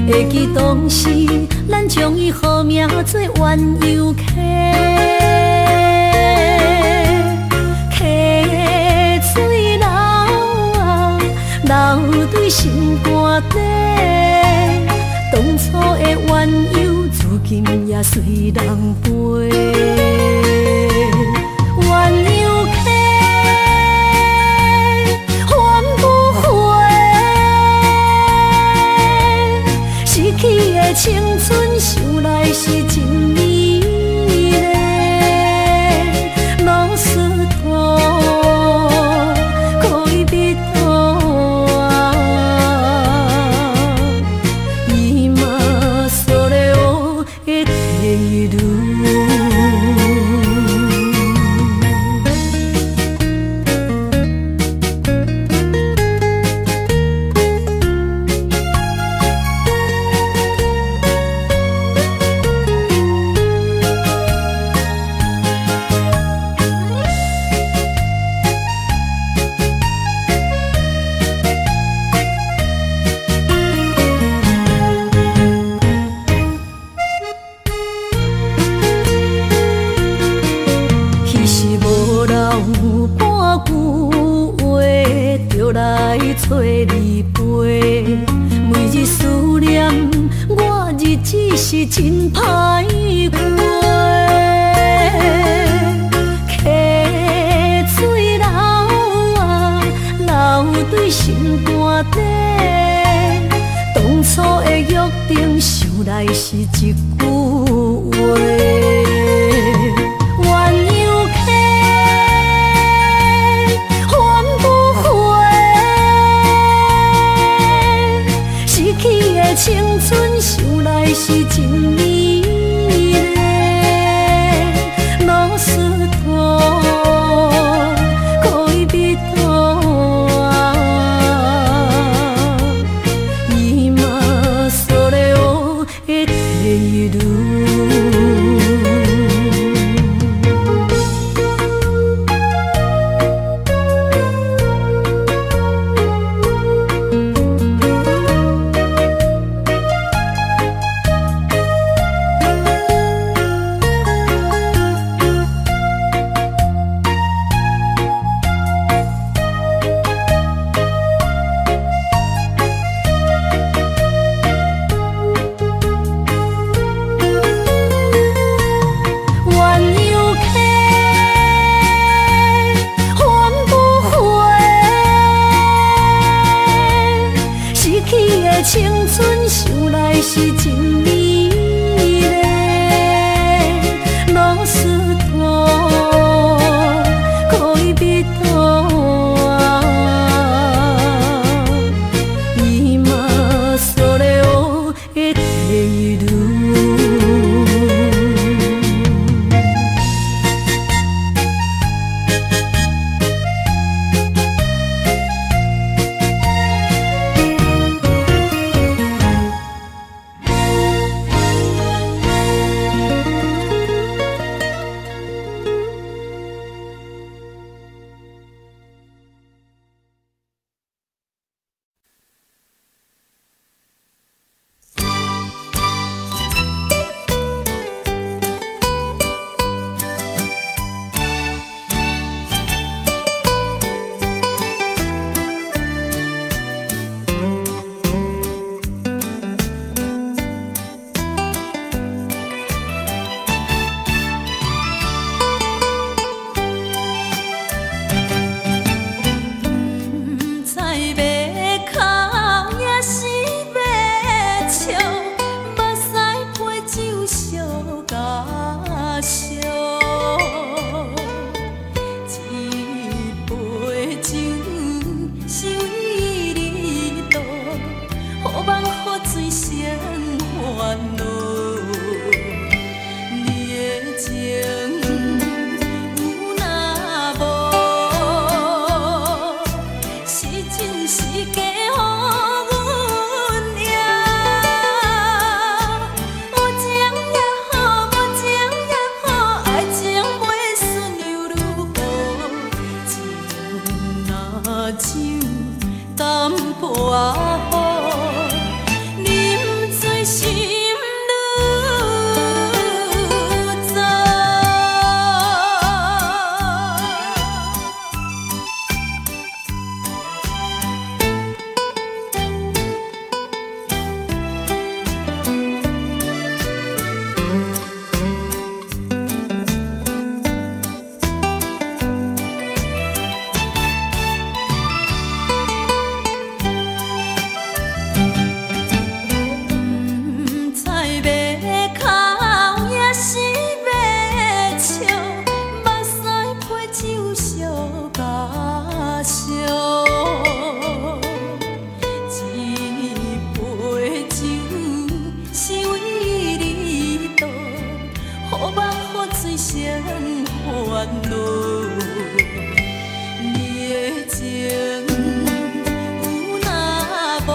会记当时咱将伊好名做鸳鸯溪，溪水流啊流对心肝底，当初的鸳鸯如今也随人飞。鸳鸯溪翻不回，失去的青春想来是真美丽，老师徒可以比途啊，伊嘛所了的地路。找你陪，每日思念，我日子是真歹过。溪水流啊流对心肝底，当初的约定想来是一句话。青春想来是真美丽，老师徒可以比途啊，伊嘛所了的地路。青春想来是真美丽，老师徒可以比途啊，伊嘛所了的地路。恼。你的情有若无，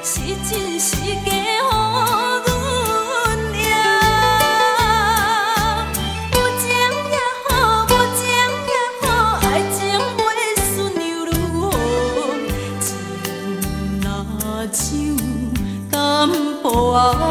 是真是假乎阮赢。有情也好，无情也好，爱情袂顺又如何？情若像淡薄仔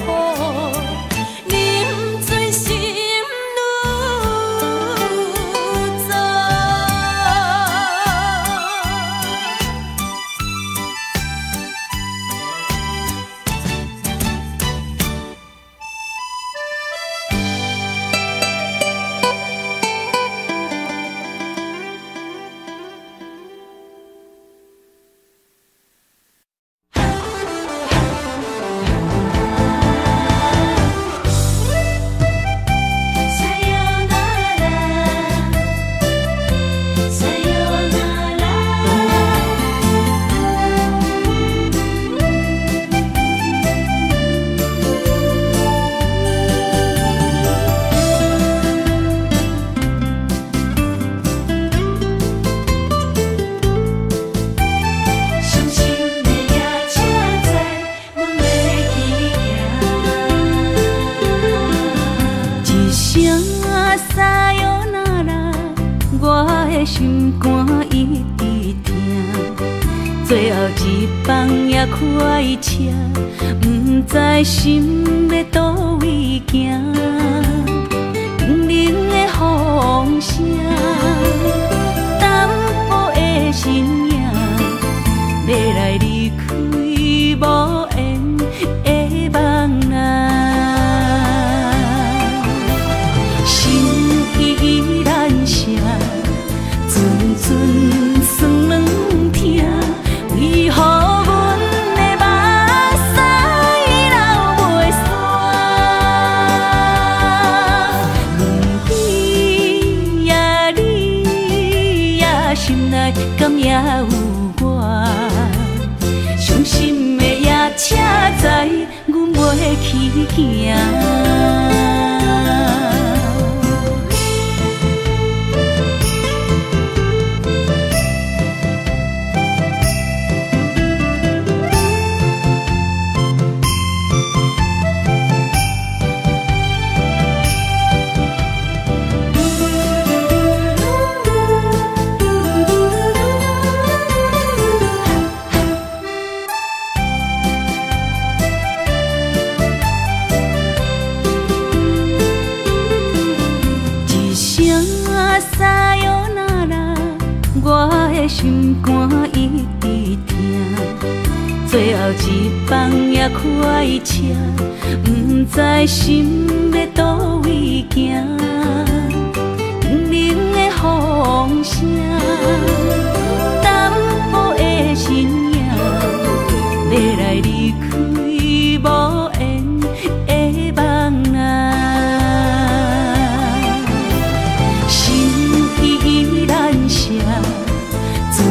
雨。心肝一直疼，最后一放也开车，不知心要倒位行。冷冷的风声，淡薄的身影，要来离开无缘的梦啊。心依然声。阵酸软疼，为何阮的目屎流袂煞？阮飞呀你呀，心内敢也有我？伤心的夜车载，阮袂去行。心肝一直疼，最后一放也开车，不知心要倒位行。冷冷的风声，淡薄的身影，要来离开无缘的梦啊。心依然声。阵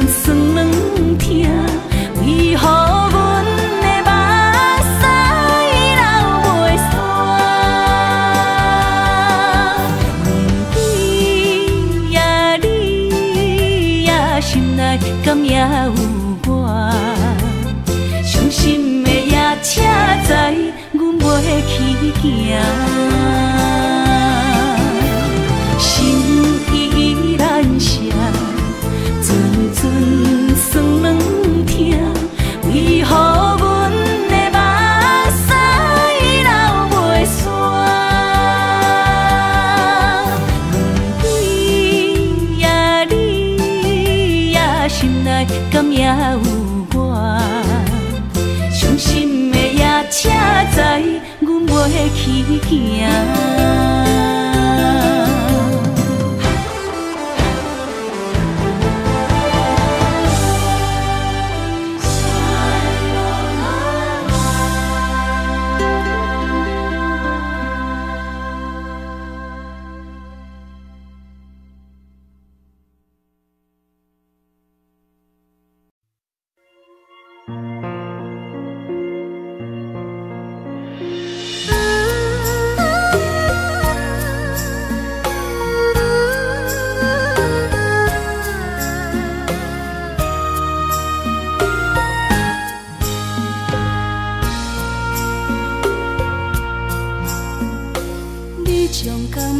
酸软疼，为何阮的目屎流袂煞？敢也有我？伤心的夜车载，阮袂去行。心依然舍，阵阵酸软疼，为何阮的目屎流袂煞？问对呀，你呀心内敢也有我？伤心的夜车载，阮袂去行。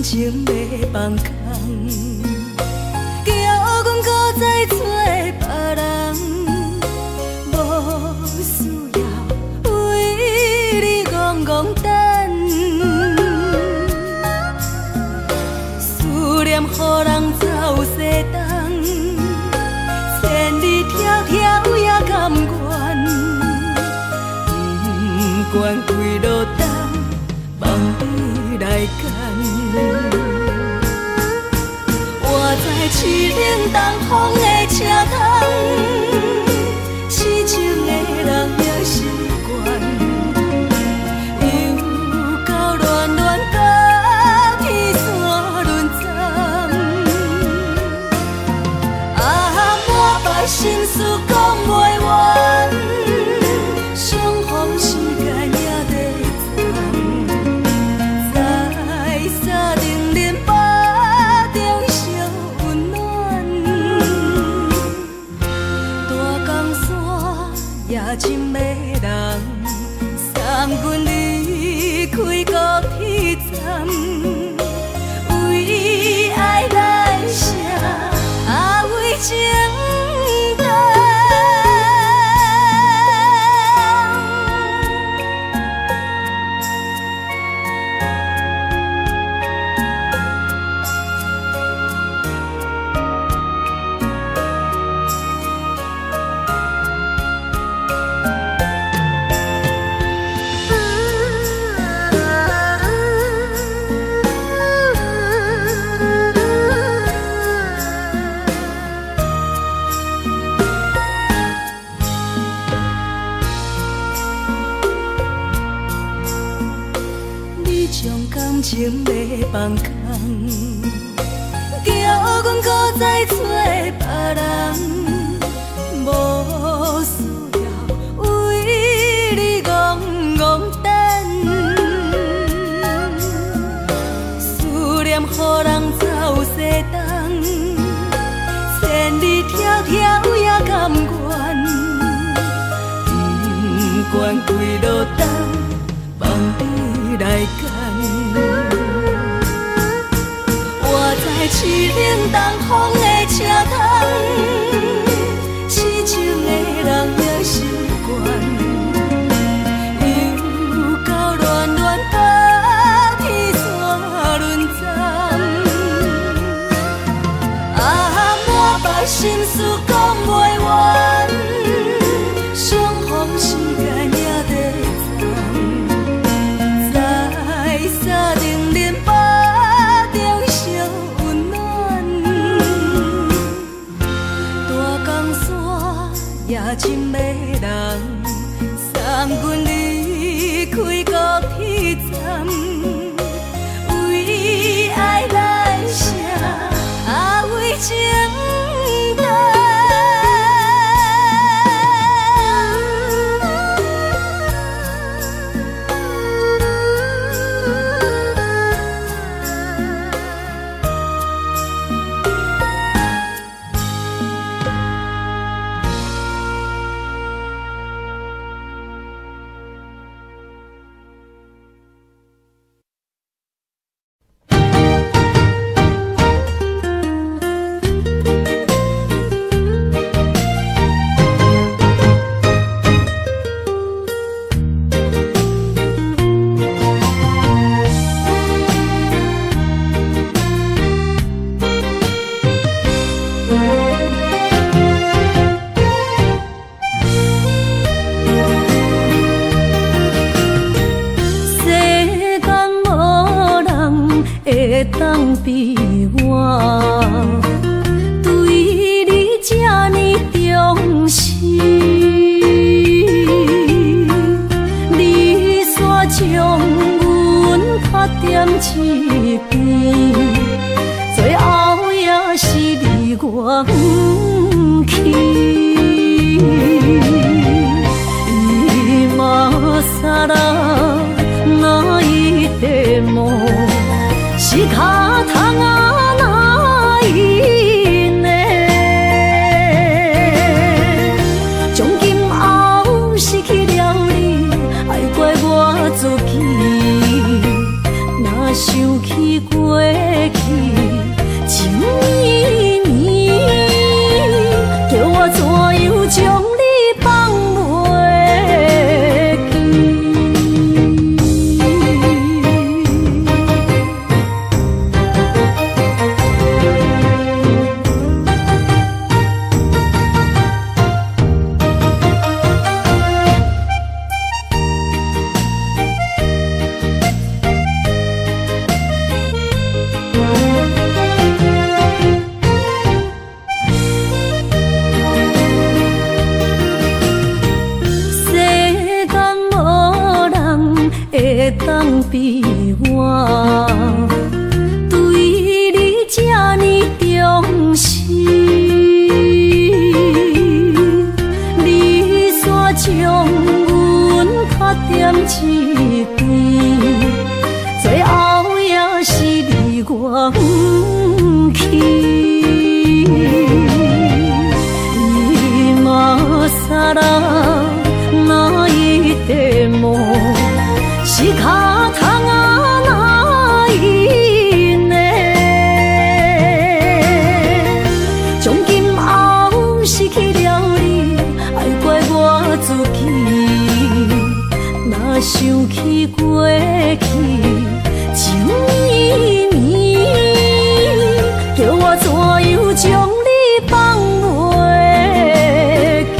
情要放空，叫阮搁再找别人，无需要为你戆戆等。思念予人走西东，千里迢迢也甘愿，不管几路灯，望你来干。我在市顶东风的车窗，痴情的人也习惯，又到乱乱甲天山轮站。满腹心事讲袂完，相逢时间也在藏。在沙定林巴中烧温暖，大江山也真迷人，送阮离开高铁站，为爱来写为情。情要放空，叫阮搁再找别人，无需要为你戆戆等。思念予人走西东，千里迢迢也甘愿，不管几路灯，望你来干。我在市顶东风的车窗，痴情的人也习惯，又到乱乱甲天山轮站。满腹心事讲袂完，相逢时间也在藏。在沙定林巴中烧温暖，大江山也真迷人，送阮离开高铁站，为爱来写为情。当比我对你这呢重视，你煞将阮拍点一边，最后也是离我不去。伊嘛傻啦，哪一地梦是脚痛啊哪一呢？从今后失去了你，爱怪我自己。若想起过去，情绵绵，叫我怎样将你放袂记？当比我对你这呢重视，你煞将阮拍点一边，最后也是离我不去。伊嘛傻啦，哪一地梦是脚痛啊哪一呢？从今后失去了你，爱怪我自己。若想起过去，情绵绵，叫我怎样将你放袂记？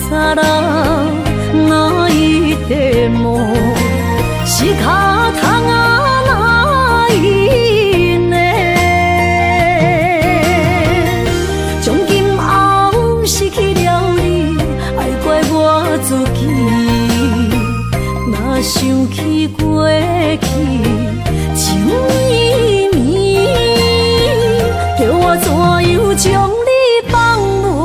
傻啦，哪一地梦是脚痛啊哪一呢？从今后失去了你，爱怪我自己。若想起过去，情绵绵，叫我怎样将你放袂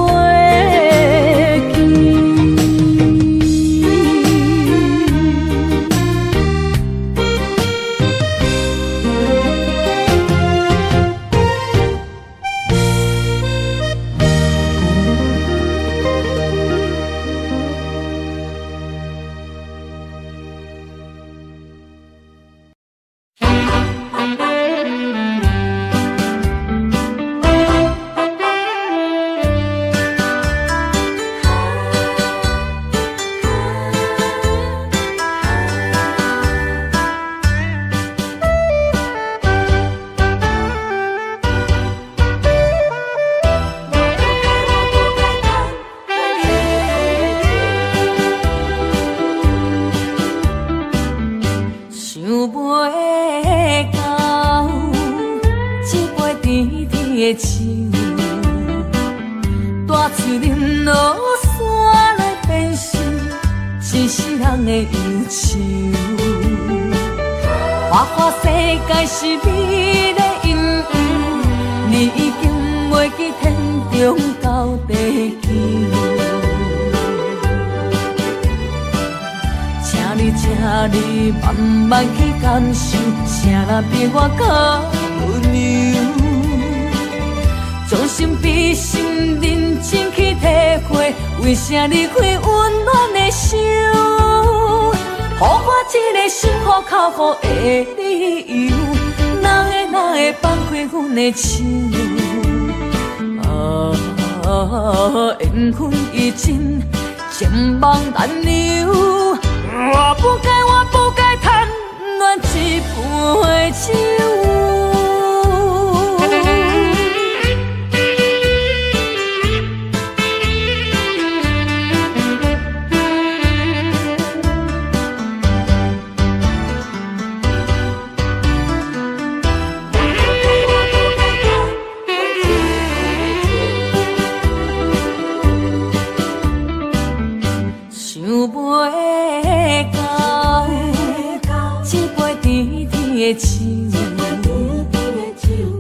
记？大树林落山来变成一世人的忧愁。花花世界是美丽阴影，你已经袂记天中到地球。请你慢慢去感受，啥人比我较温柔。将心比心，认真去体会，为啥离开温暖的手？予我一个心苦口苦的理由，哪会放开阮的手？缘分已尽，情梦难留。我不该贪恋一杯酒。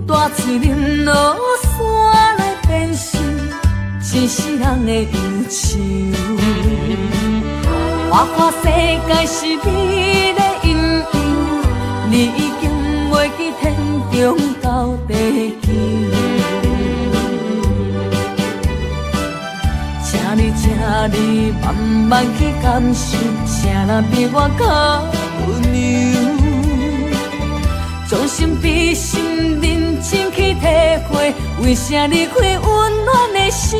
大嘴啉落山来变成一世人的忧愁。我看世界是美的阴影，你已经袂记天中到地球。请你慢慢去感受，啥人比我较温柔？将心比心，认真去体会，为啥离开温暖的手？予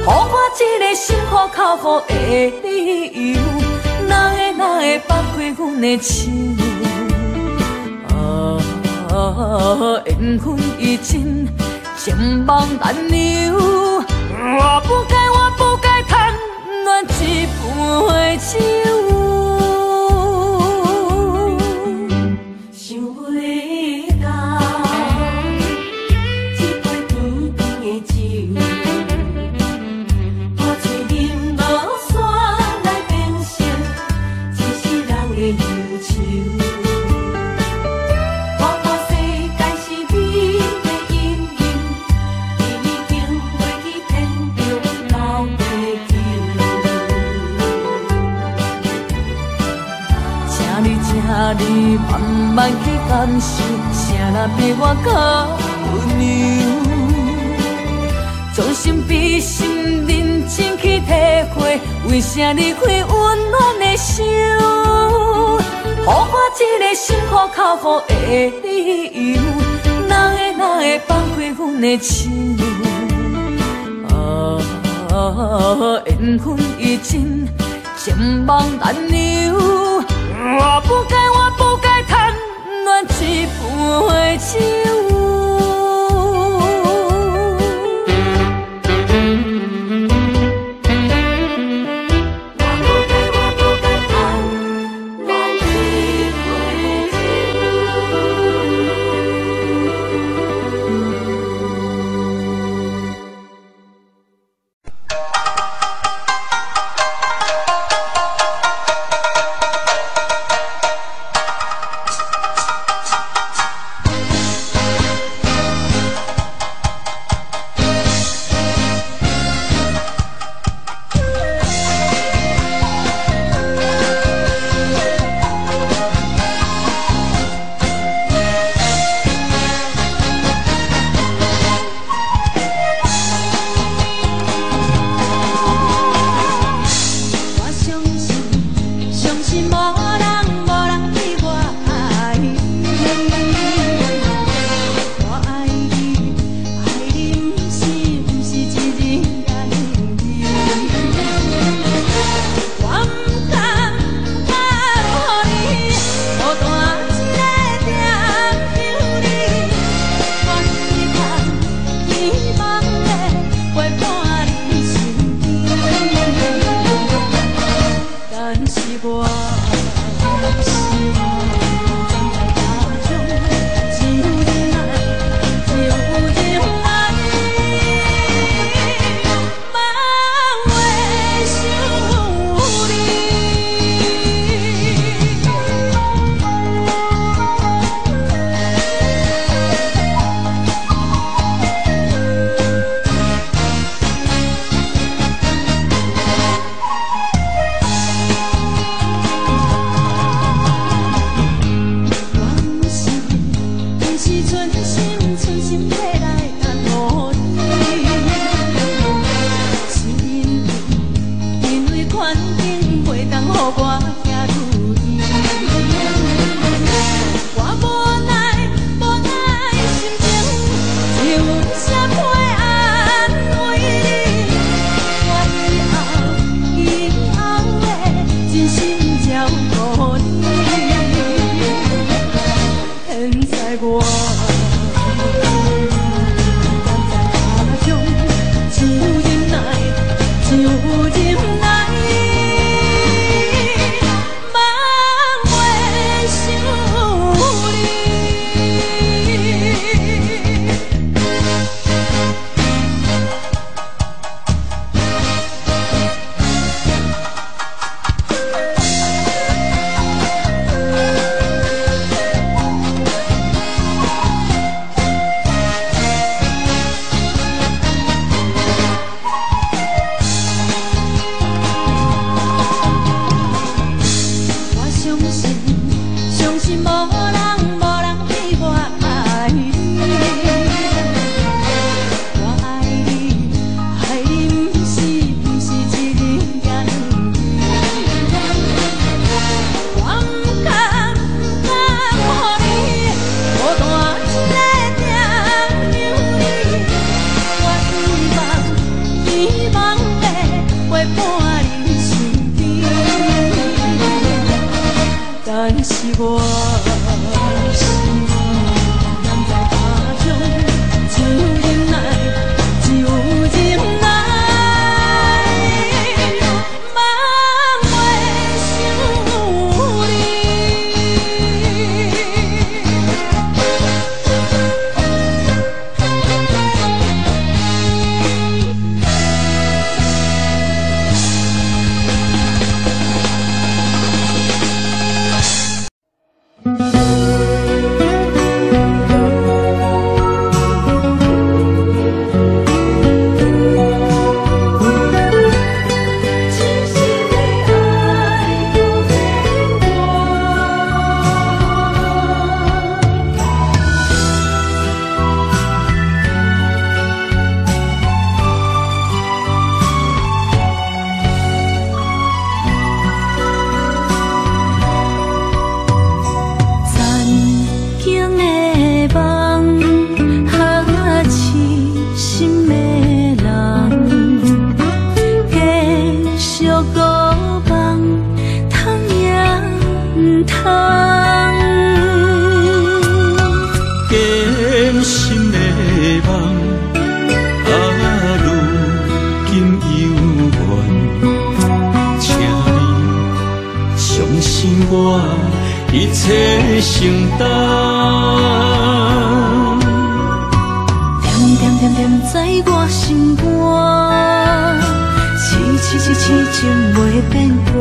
我一个心苦口苦的理由，哪会放开阮的手？缘分已尽，情梦难留。我不该贪恋一杯酒。你慢慢去感受，啥人比我较温柔？将心比心，认真去体会，为啥离开温暖的手？予我一个心苦口苦的理由，哪会放开阮的手？缘分已尽，情梦难留。我不该贪恋一杯酒。我行如意，我无。歌。人在家中，只有忍耐，只有忍耐，茫袂想一切承担，点点点点在我心肝，痴情袂变卦，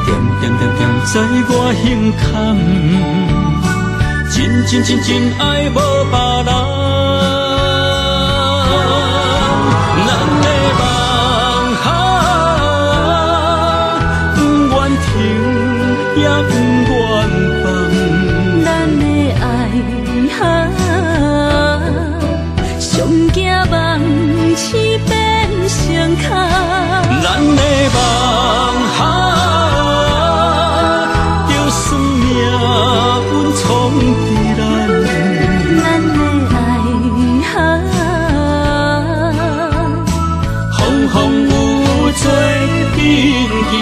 点点点点在我胸坎，真爱无别人。咱的梦想，不愿停，也不愿放。咱的爱上惊梦痴变成空。咱的梦着算命运闯伫咱。咱的爱风风雨做阵行。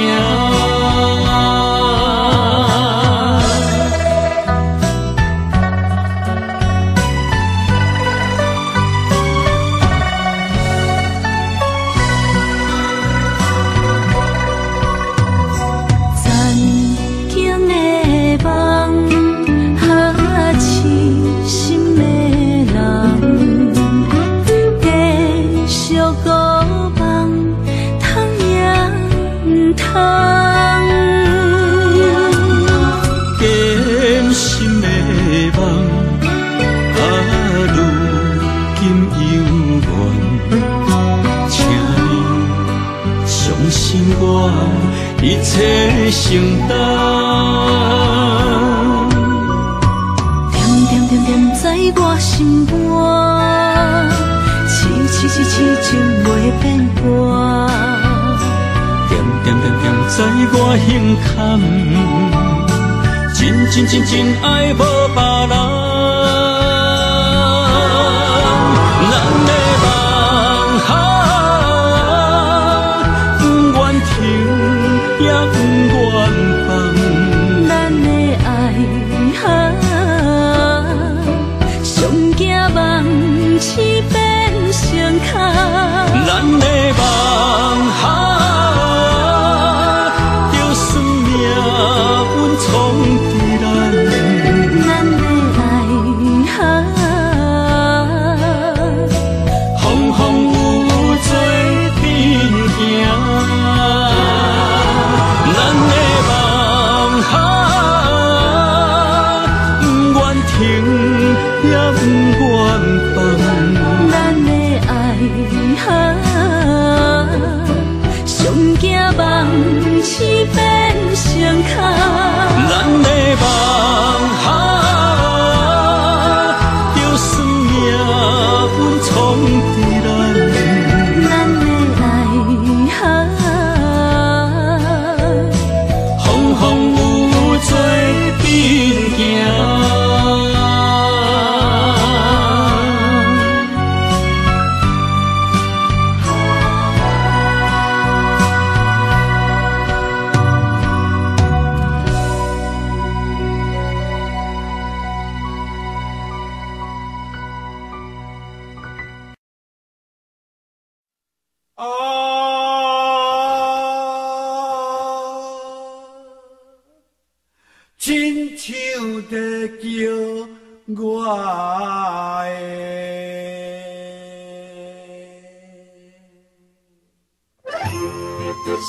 一切承担，点点点点在我心肝，痴情袂变卦，点点点点在我胸坎，真爱无别人。咱的梦想，不愿停，也不愿放。咱的爱上惊梦痴变成空。咱的梦着算命运闯伫咱。咱的爱风风雨做阵行。咱的梦想，不愿停，也不愿放。咱的爱上惊梦痴变成空。咱的梦着算命运闯伫咱。咱的爱风风雨做阵行。我的。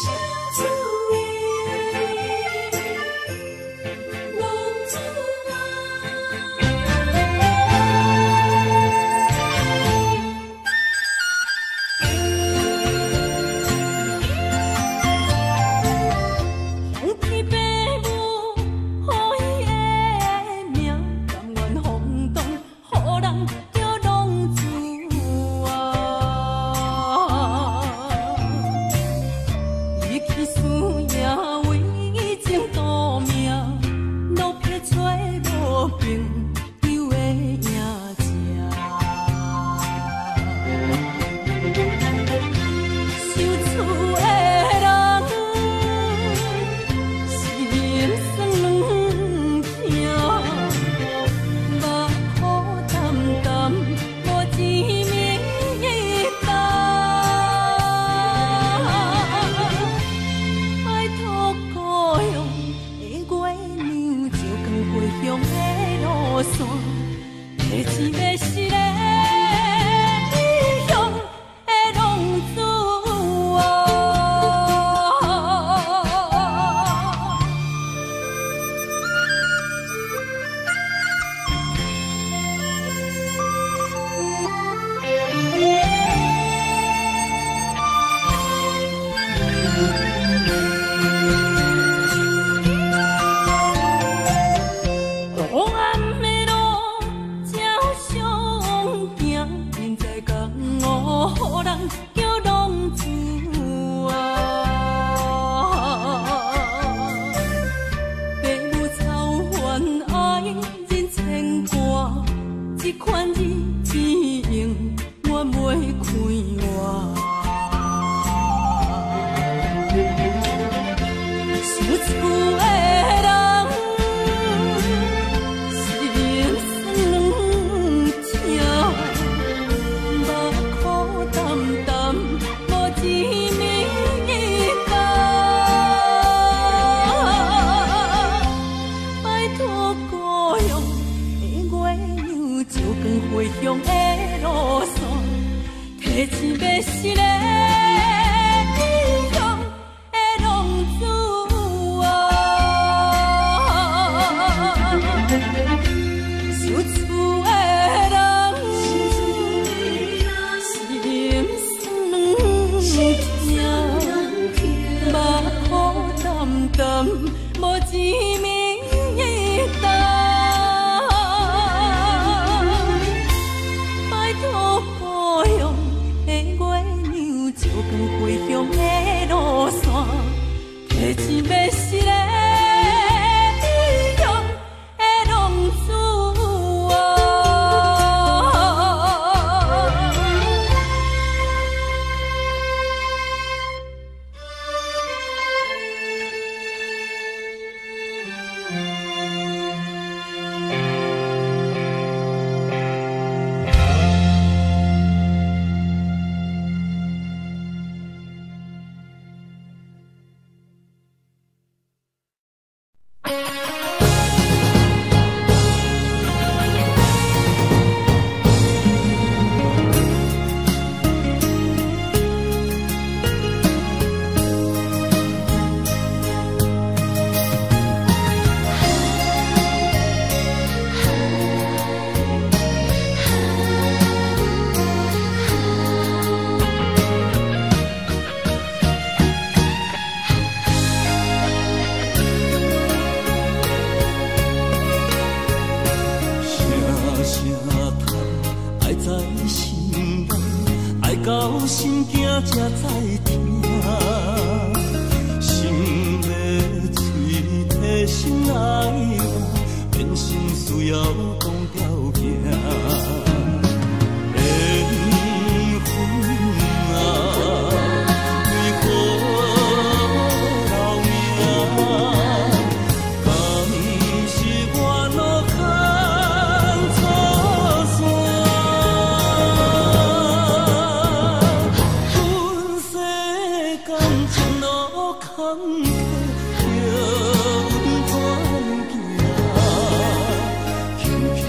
轻轻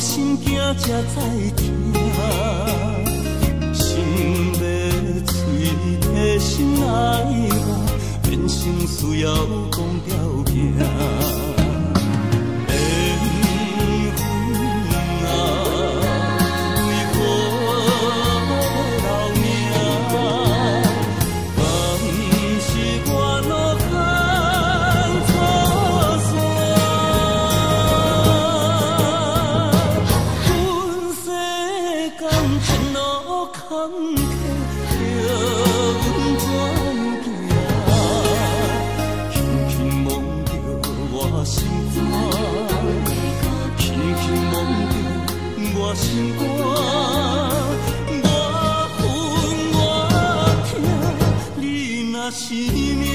心惊才知听，心要嘴提心爱我，变成需要讲条命。心肝，我恨我痛，你若是命。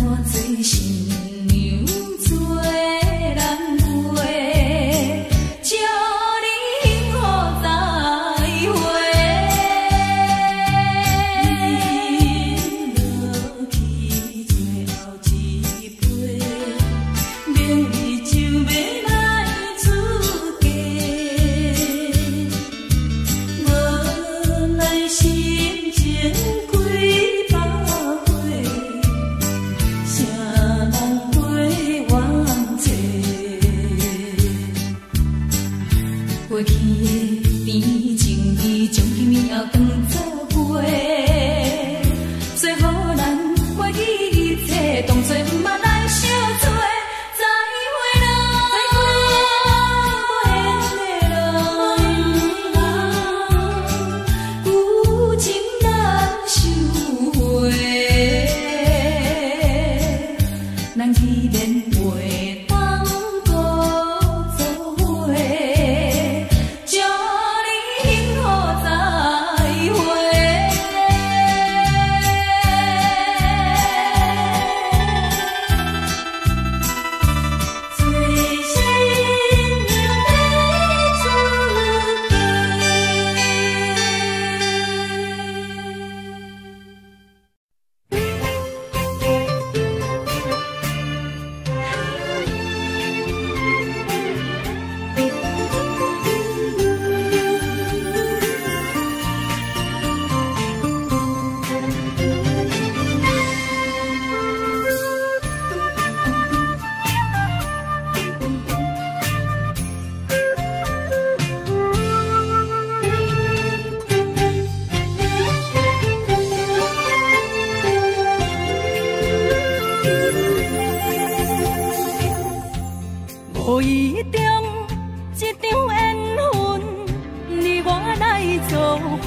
我做新娘做人陪。过去的变情意，将今夜当作花，最好咱忘记一切，当作毋捌来相做。再会啦，旧情难收回，咱去面袂当搁做伙，祝你幸福再会。最心无意中一场缘分，你我来做伙，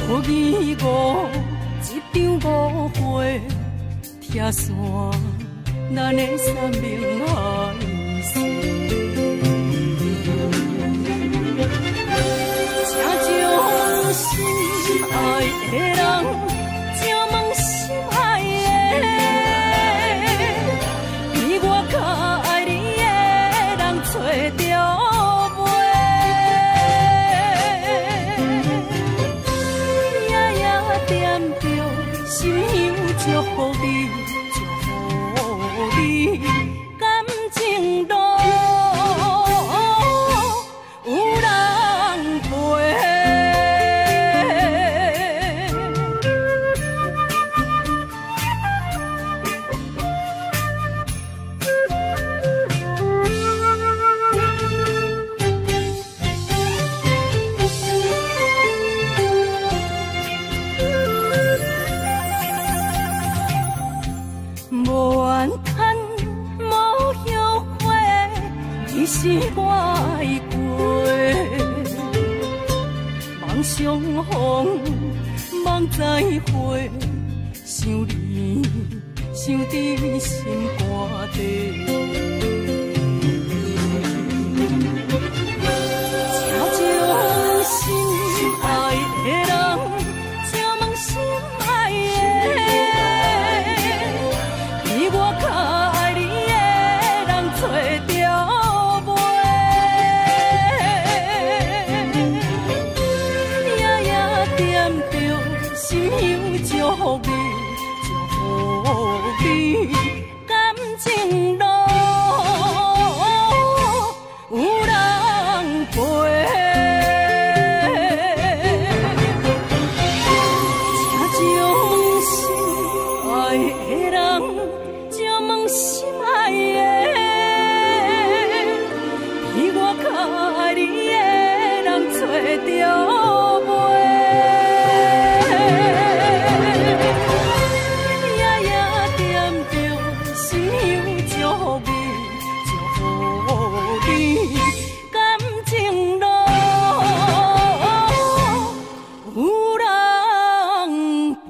无义误一场误会，拆散咱的三明海誓，请将心爱的人，请问心爱的。找着袂，夜夜惦着，心香祝福你，祝福你，感情路有人陪。无怨叹，无后悔，你是我的过。梦相逢，梦再会，想你，想伫心肝底。请将心爱的人，请问心爱的。我较爱你的人找着袂，夜夜惦着，心香祝福你，祝福你，感情路有人陪。请将心爱的人。心爱的，比我较爱你的人找着袂，夜夜惦着，心香祝福你，祝福你，感情路有人陪。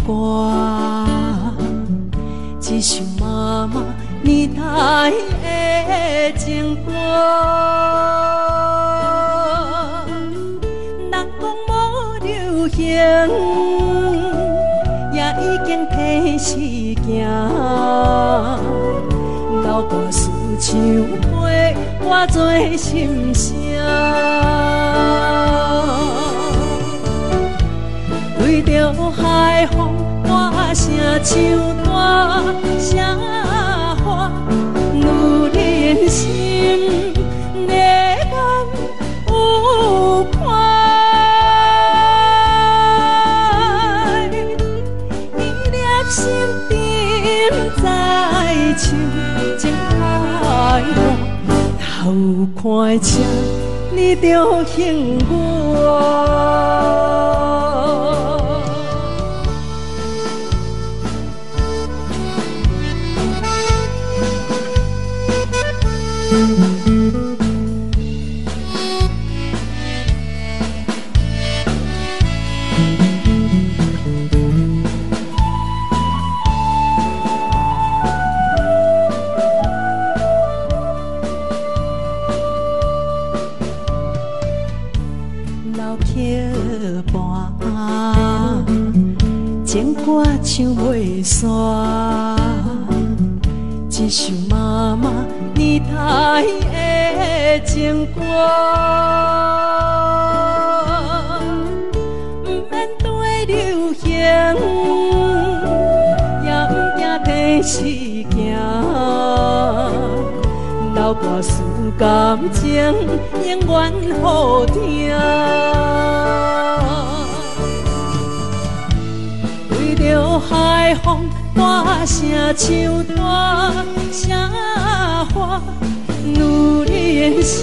歌，一首妈妈年代的情歌。人讲无流行，也已经褪时行。老歌思唱陪我做心声。对着海风大声唱大声话，女人心内眼有看，伊粒心沉在唱情海浪，头看车你着幸我。老桥畔，情歌唱袂煞，一首妈妈年代的情歌。不免对流行，也不惊褪时行。老歌思感情，永远好听。对着海风大声唱大声话，女人心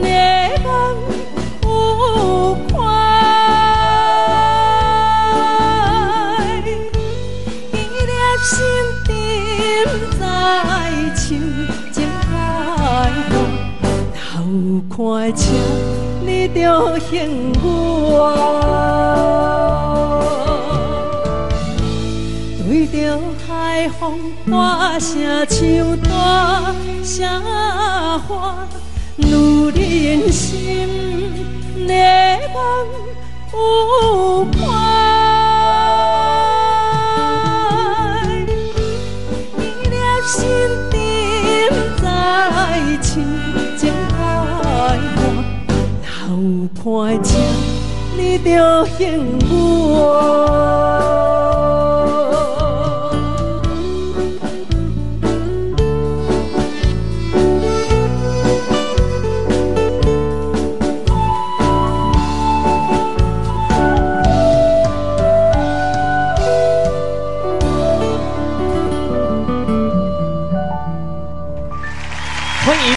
内眼有看，伊粒心沉在唱情海浪，头看车你着幸我。对着海风大声唱大声话，女人心内眼有看，伊粒心沉在唱情海浪，头看车你着幸我。欢迎。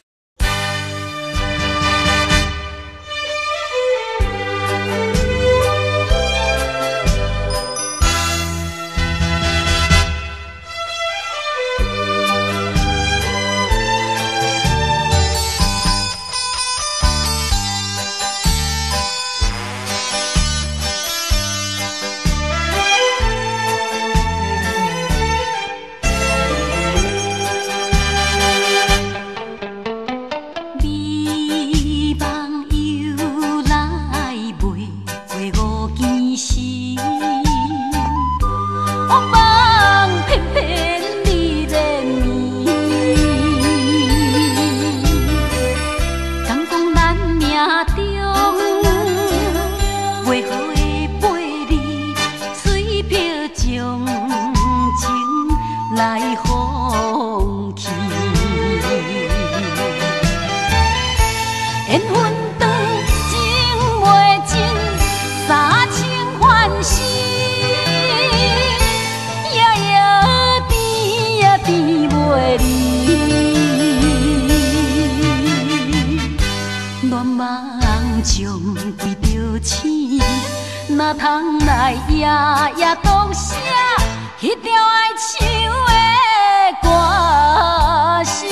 哪通来夜夜讲声迄条爱唱的歌词？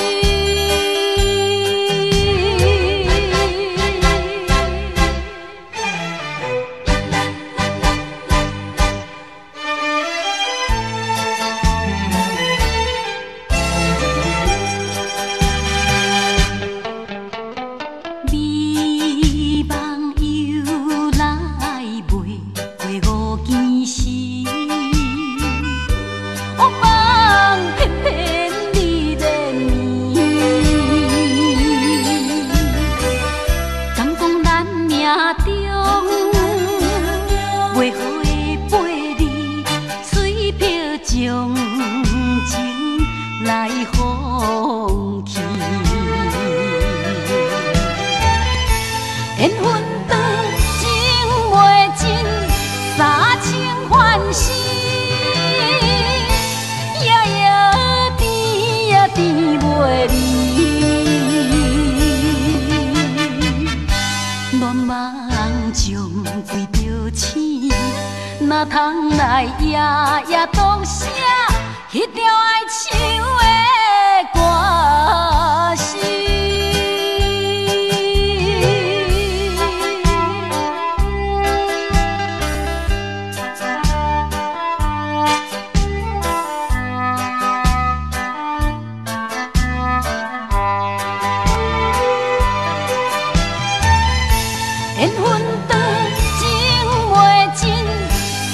醒，哪通来夜夜当写迄条爱唱的歌词？缘分长情袂尽，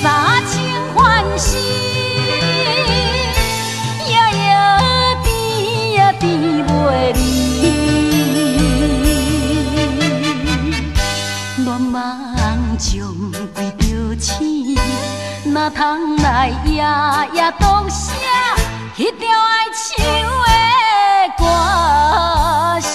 三情换死，夜夜甜也甜袂离。恋梦将规着醒，哪通来夜夜当写迄条爱唱的歌词？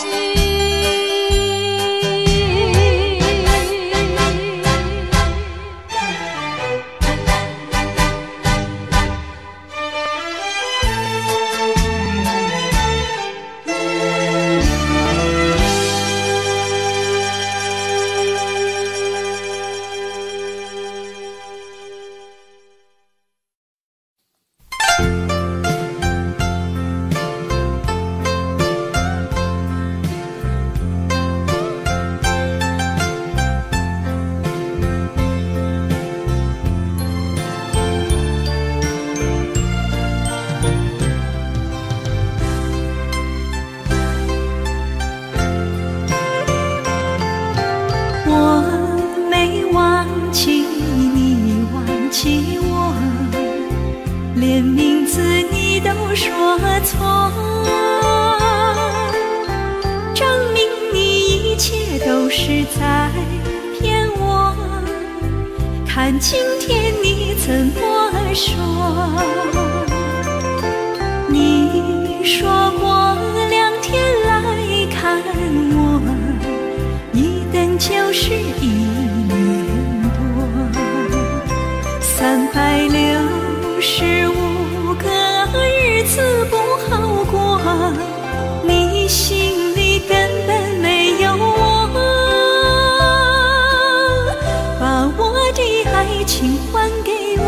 连名字你都说错，证明你一切都是在骗我。看今天你怎么说？你说过2天来看我，一等就是1年多，365个日子不好过，你心里根本没有我，把我的爱情还给我。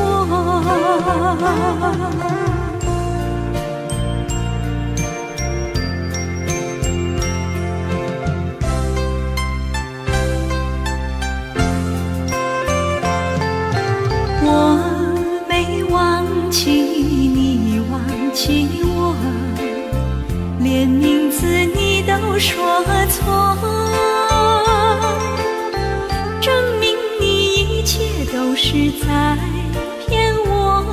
连名字你都说错，证明你一切都是在骗我。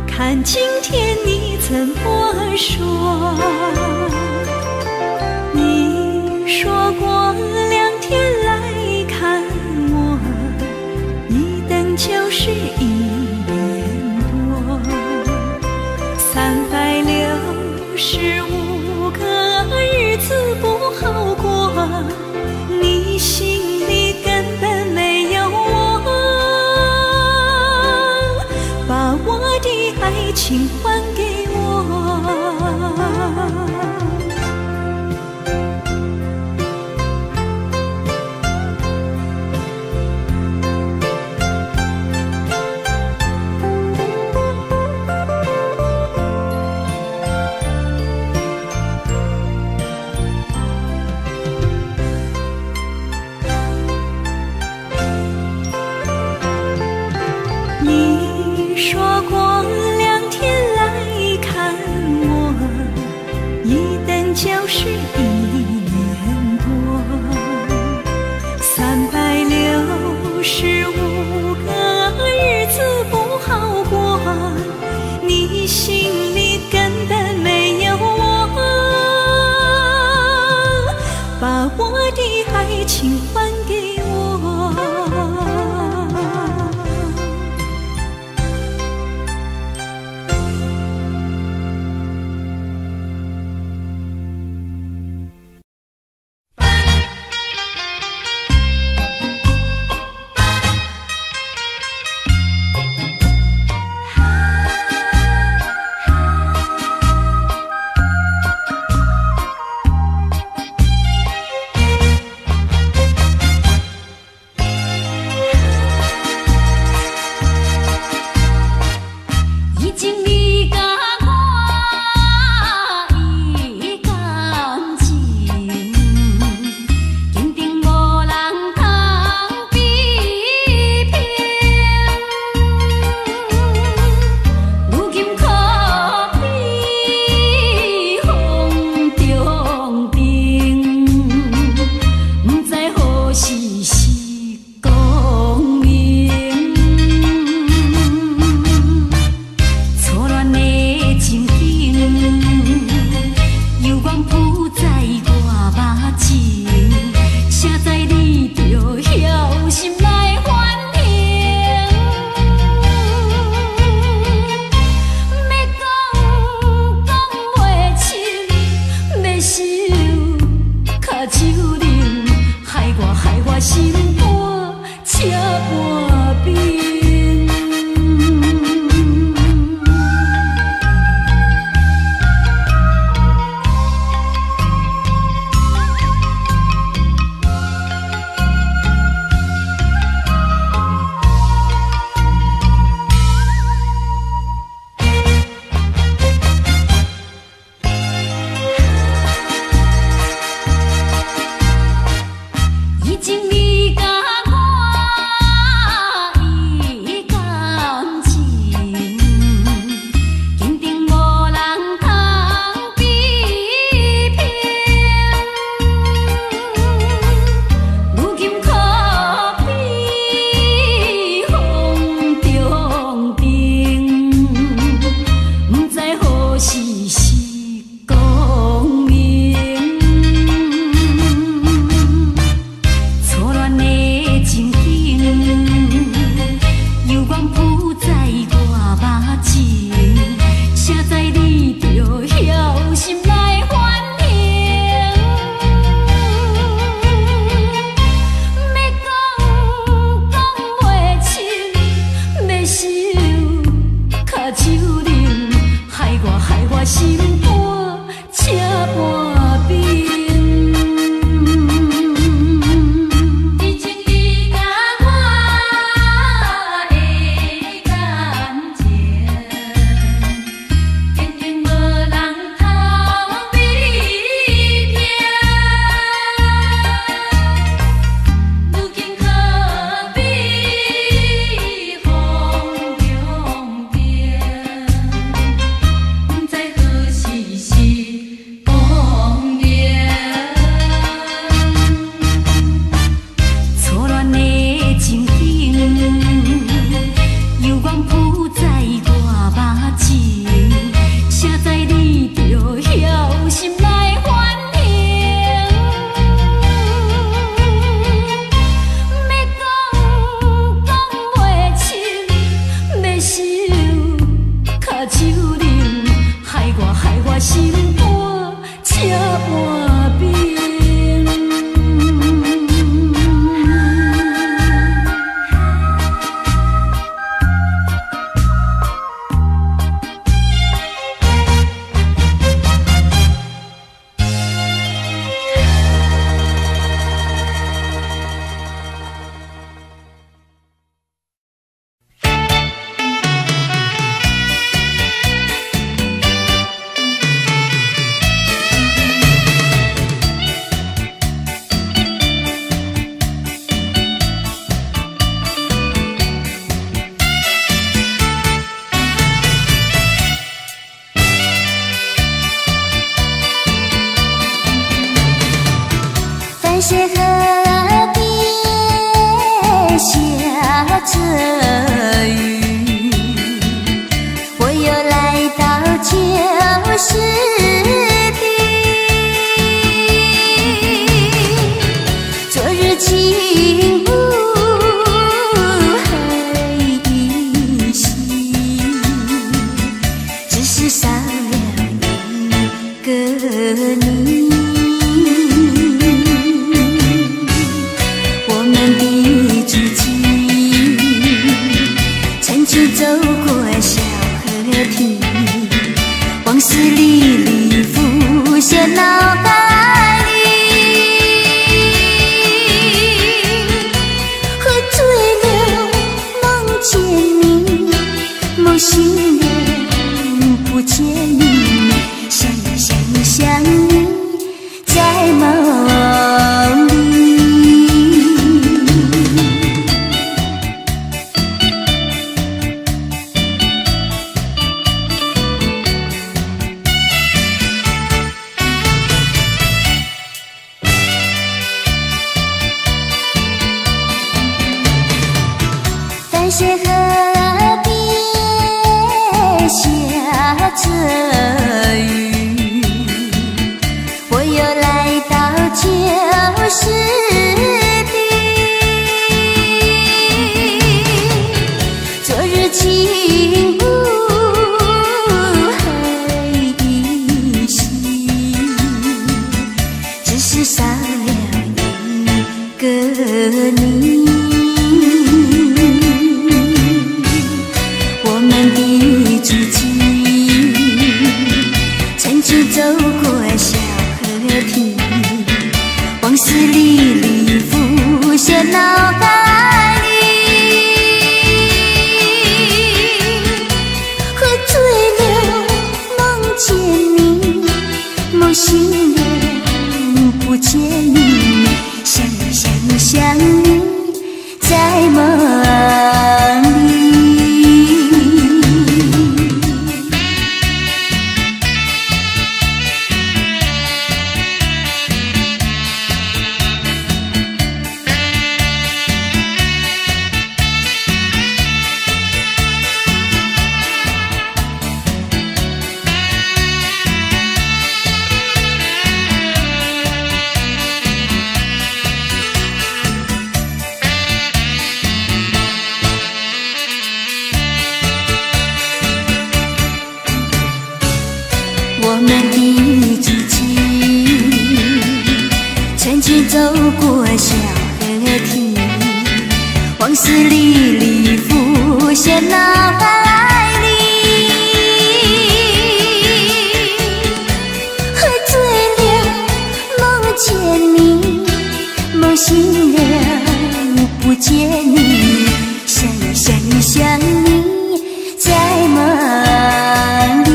看今天你怎么说？你说过2天来看我，一等就是1年多，365个日子不好过，你心里根本没有我，把我的爱情还给我。些河边下着雨，我又来到旧时地。昨日轻雾还依稀，只是少了一个你。我们的足迹曾经走过小河堤，往事历历浮现脑海里。喝醉了梦见你，梦醒了不见你，想你想你想你在梦里。我们的足迹曾经走过小河堤，往事历历浮现脑海里。喝醉了梦见你，梦醒了不见你，想你想你想你在梦里。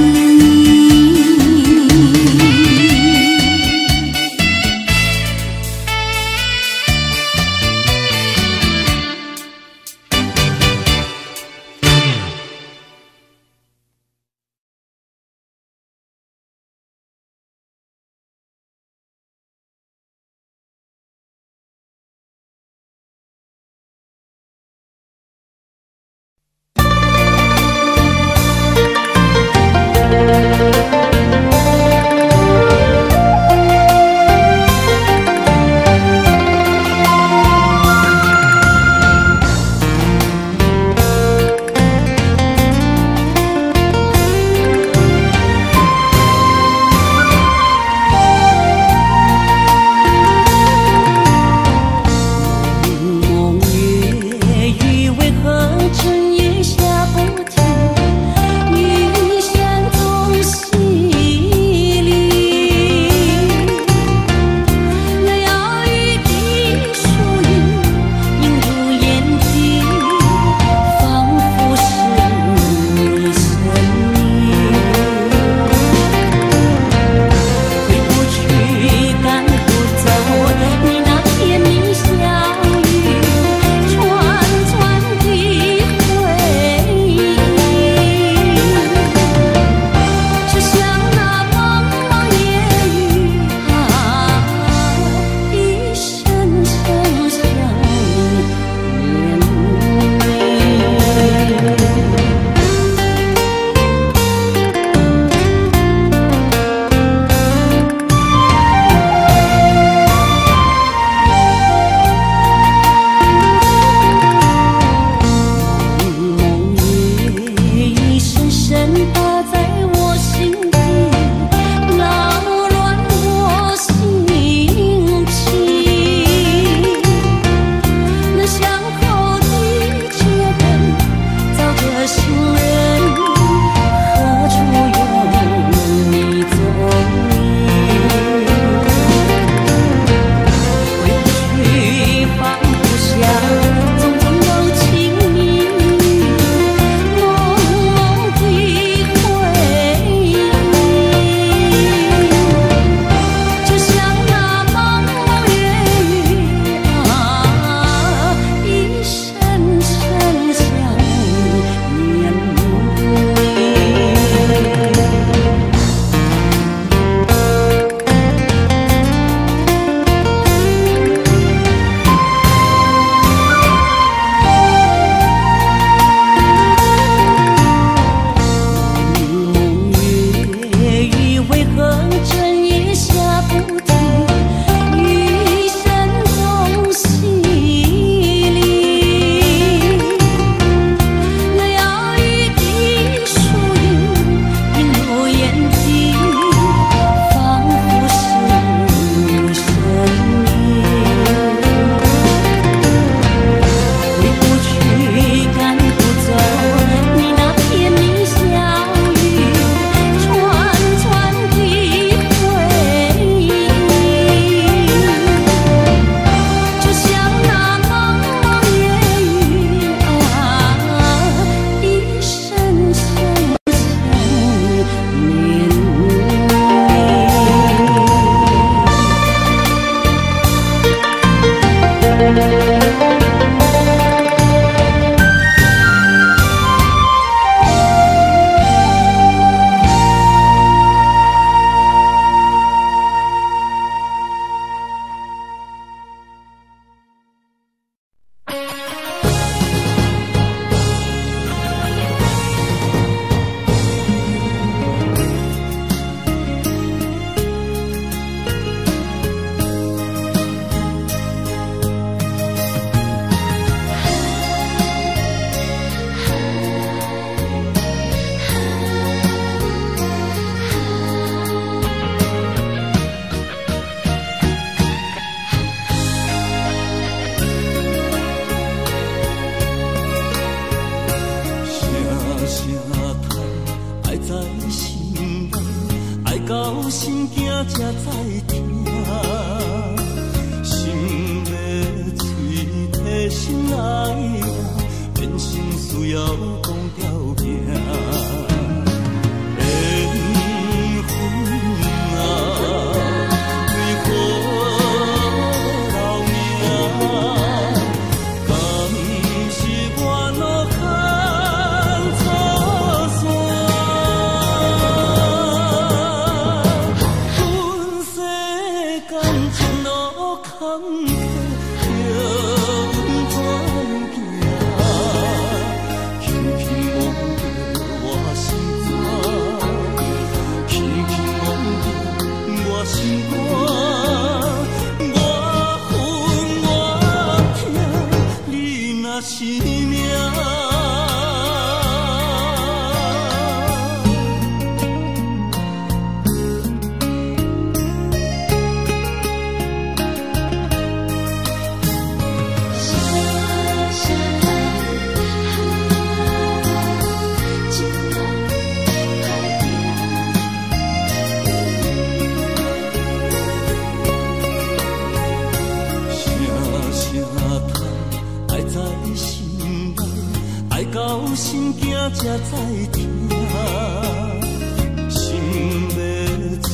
才知听，心要嘴替心爱我，变成需要讲条件。缘分啊，为何留名？敢是我脑壳错线？阮世间前路坎坷，叫阮怎行？轻轻摸着我心肝，轻轻摸着我心肝，我恨我痛，你若是命。到心惊才知听，心要嘴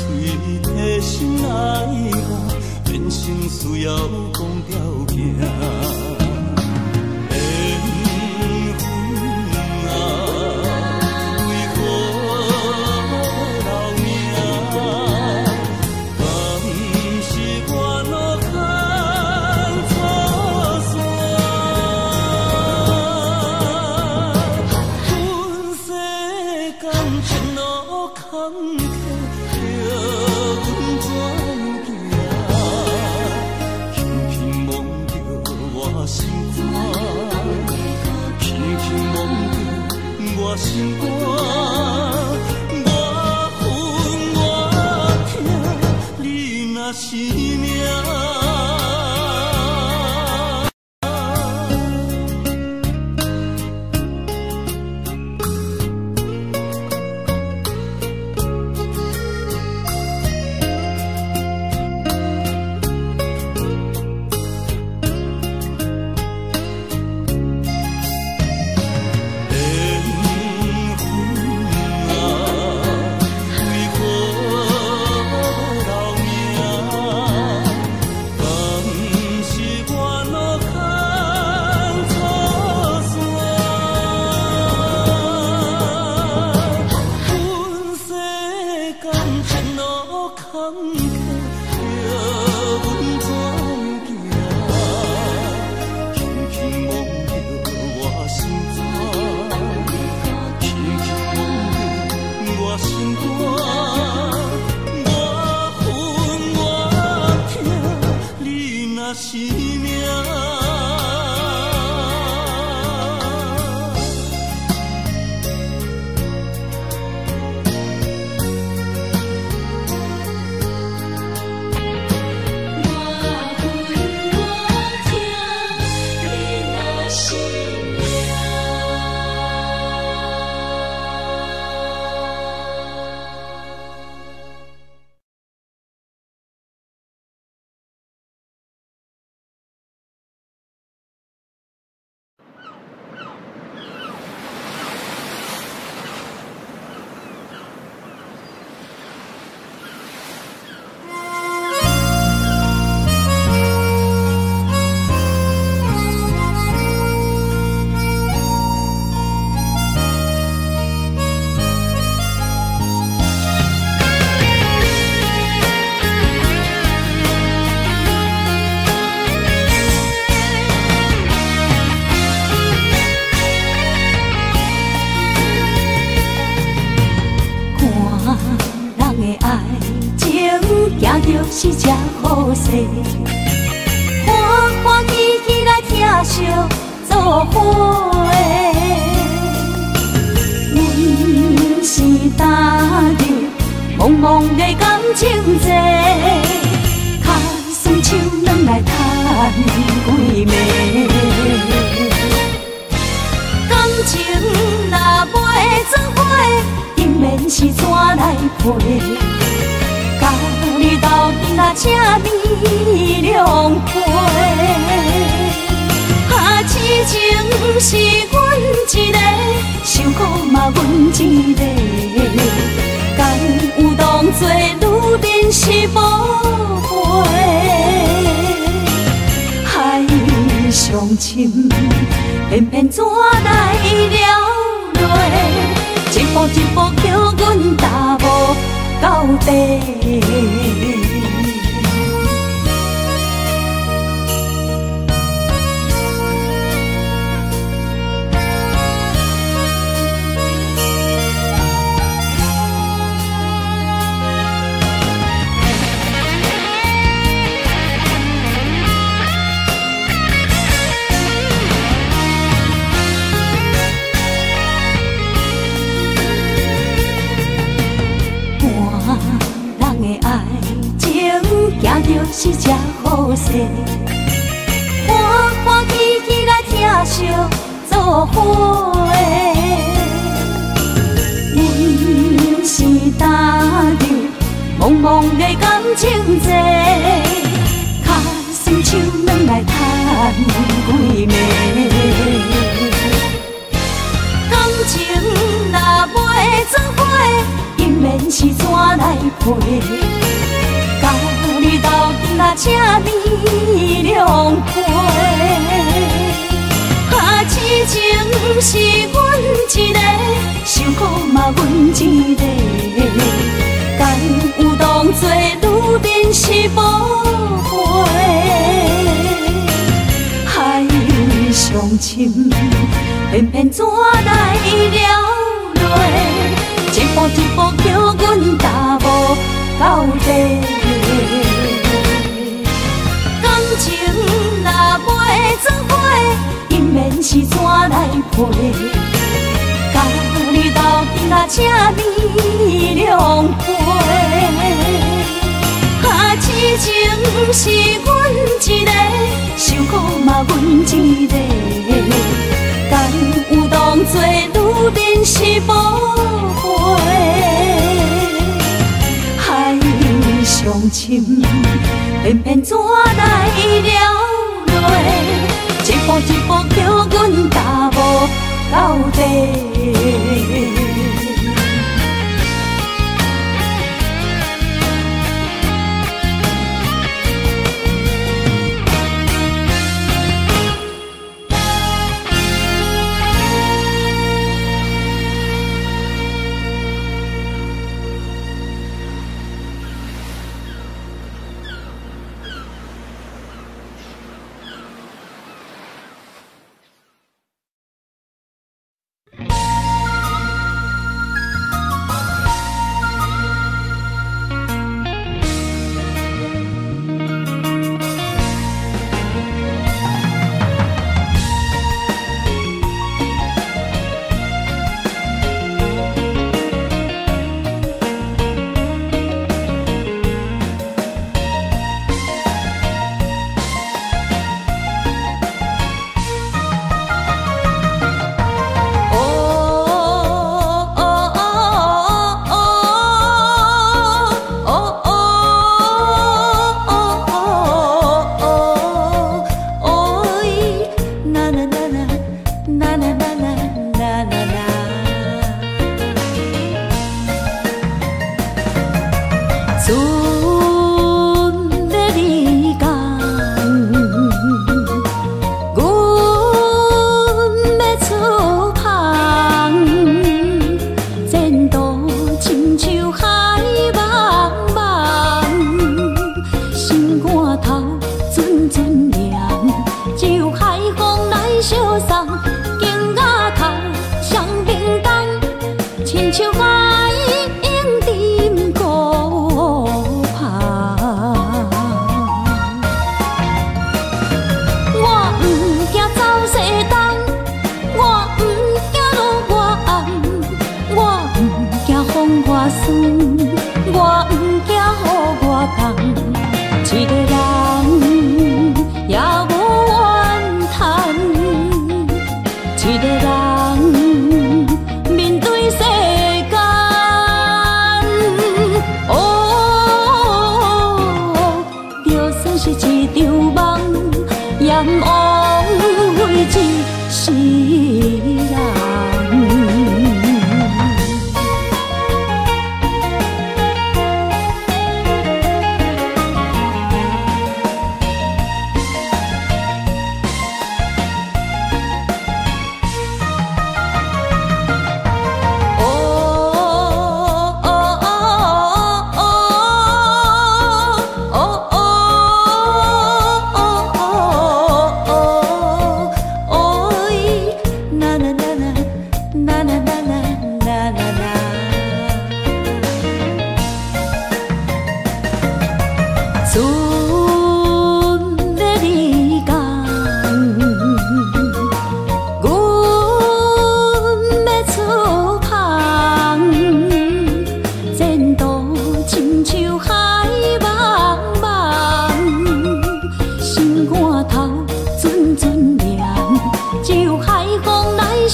替心爱我，变成需要讲条件。缘分啊，为何留名？敢是我脑壳错线？前路坎坷，叫阮怎行？轻轻摸着我心肝，轻轻摸着我心肝，我恨我痛，你若是命。是命。是这好势，欢欢喜喜来听相作伙的。阮是踏入茫茫的感情债，卡算手软来赚几暝。感情若袂做伙，定免是怎来陪？车面两杯。痴情是阮一个，受苦嘛阮一个，敢有当作女人是无陪？海上深，偏偏怎来了落？一步一步叫阮踏无到底。是只好势，欢欢喜喜来疼惜做伙的。阮是踏入茫茫的感情债，脚酸手软来叹几暝。感情若袂做伙，因免是怎来陪？甲你斗阵啊，车面两杯。痴情是阮一个，受苦嘛阮一个，敢有当作女人是无陪？海上深，偏偏怎来了落？一步一步叫阮踏无到底。感情若袂做伙，因免是怎来陪？甲你斗阵啊，车面两杯。痴情是阮一个，受苦嘛阮一个，敢有当作女人是无陪？海上深，偏偏怎来了落？一步一步叫阮踏无到底。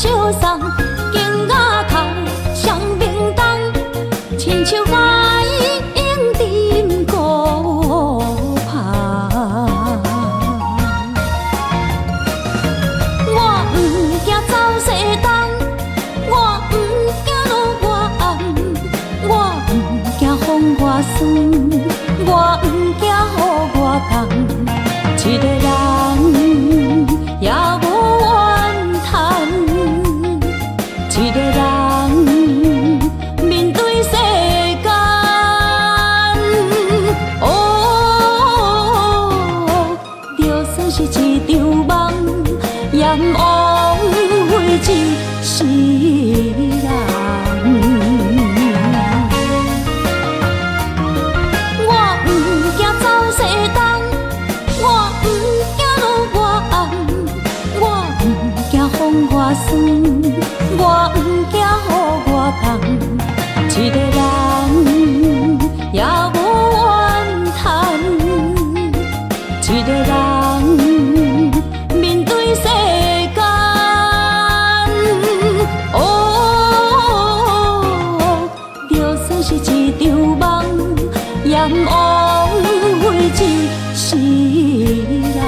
相送，景雅空上明东，亲像我应沉孤旁。我不惊走西东，我不惊路外暗，我不惊风外酸，我不惊雨外重。一个人也无怨叹，一个人面对世间。哦，就算是一场梦，也毋枉费一世人。我不惊走西东，我不惊路外暗，我不惊风外酸，我不惊雨外重。一个人也无怨叹，一个人面对世间。哦，就算是一场梦，也毋枉费一世人。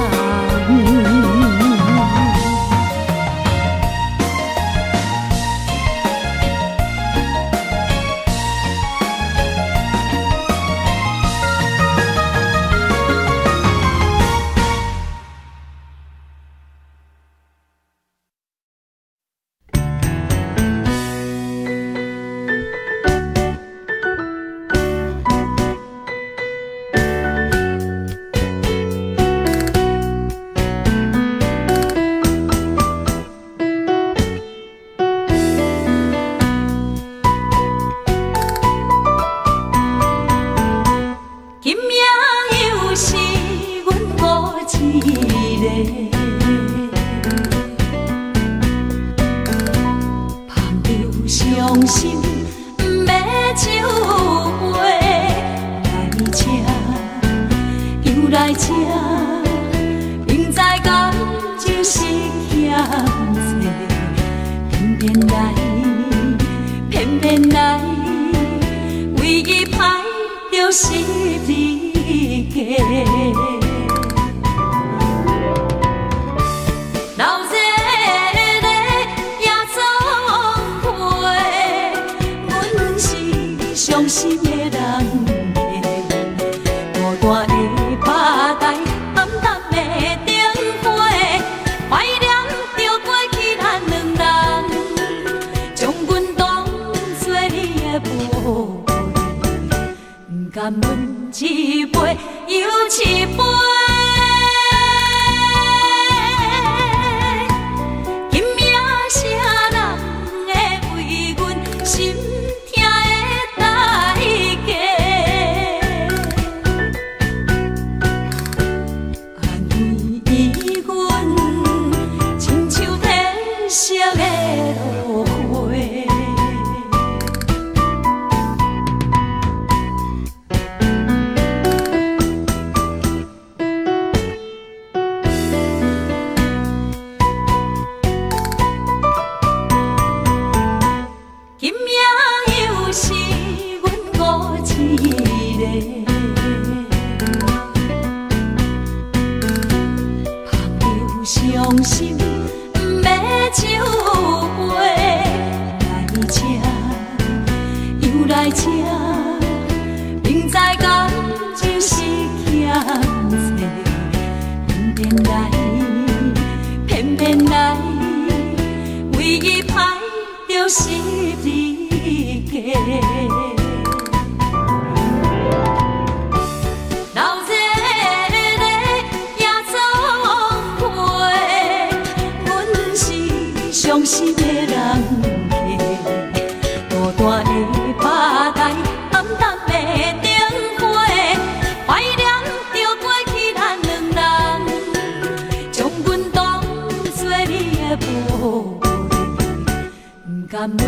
甘阮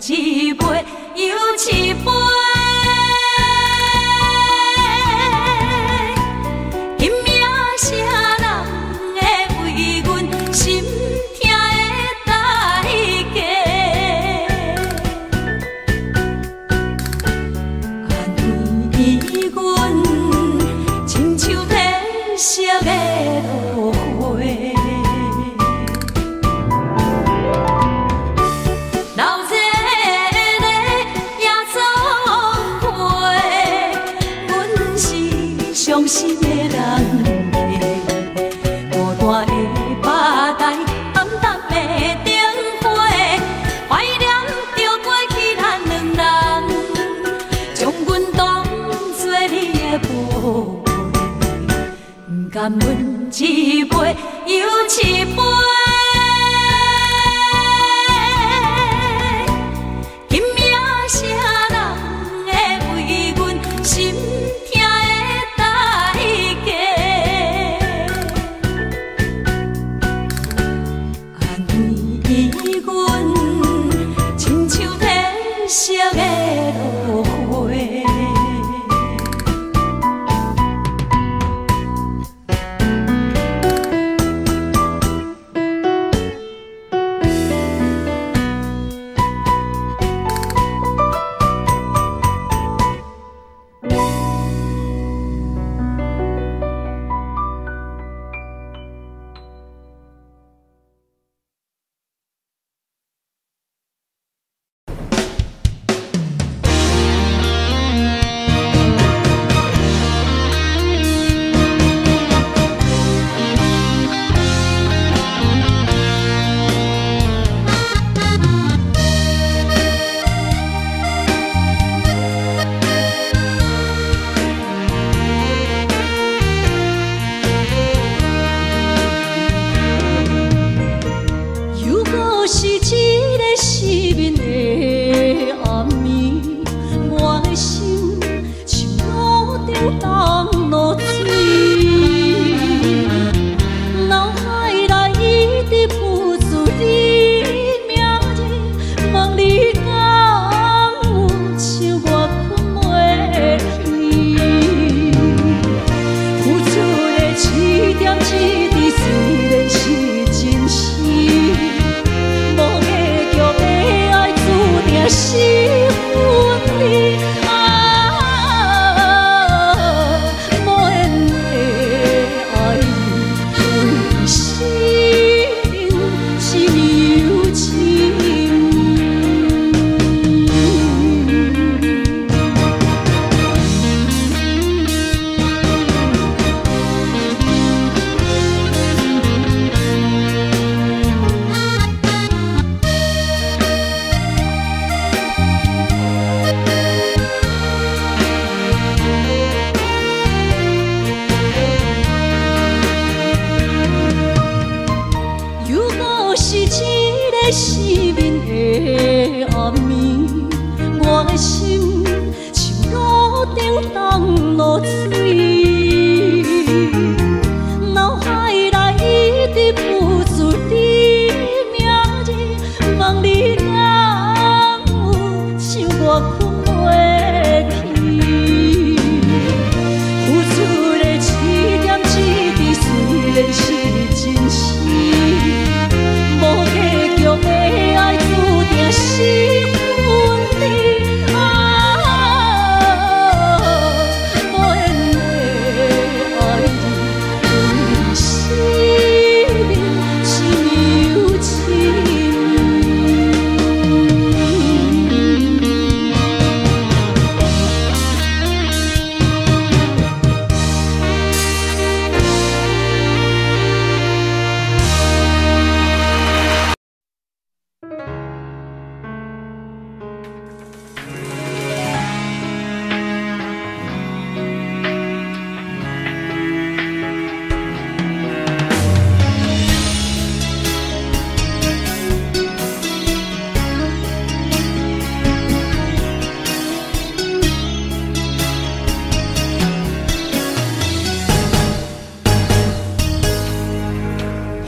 一杯又一杯，拼命啥人会为阮心痛的代男问一杯又一杯。今夜啥人会为阮心痛的代价？安慰阮，亲像褪色的落花。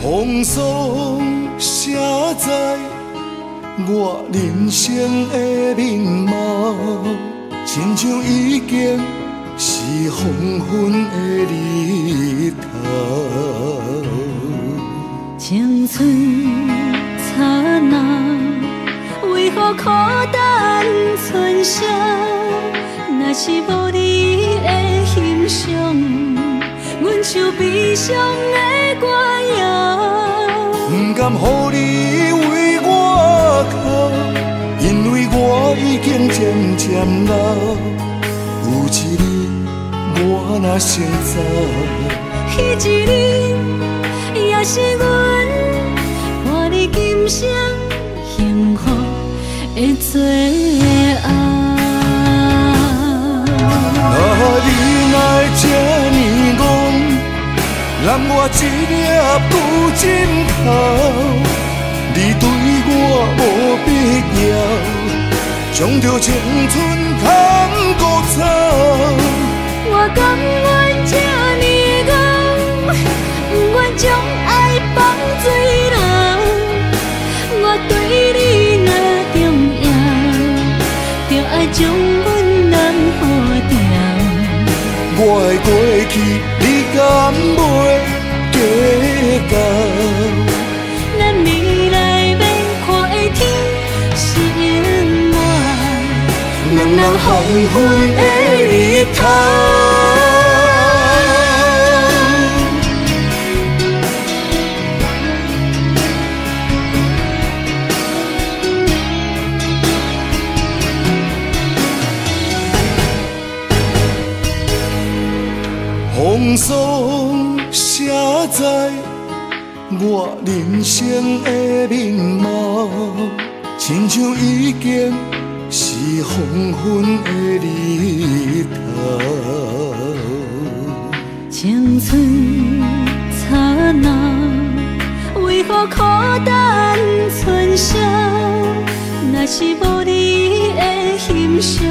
风霜写在我人生的面貌，亲像已经是黄昏的日头。青春刹那，为何孤单存剩？若是无你的欣赏，阮像悲伤的歌谣。不甘予你为我哭，因为我已经渐渐老。有一日我若先走，彼一日也是阮伴你今生幸福的最后。啊，你若这呢戆，揽我一粒旧枕头，你对我无必要，将着青春砍孤草。我甘愿这呢戆，不愿将爱放水流。我对你若重要，就爱将阮人付掉。我的过去，你敢袂计较？咱未来免看的天是永远，两人黄昏的日头。风霜写在我人生的面貌，亲像已经是黄昏的日头。青春刹那，为何孤单春宵？若是无你的欣赏，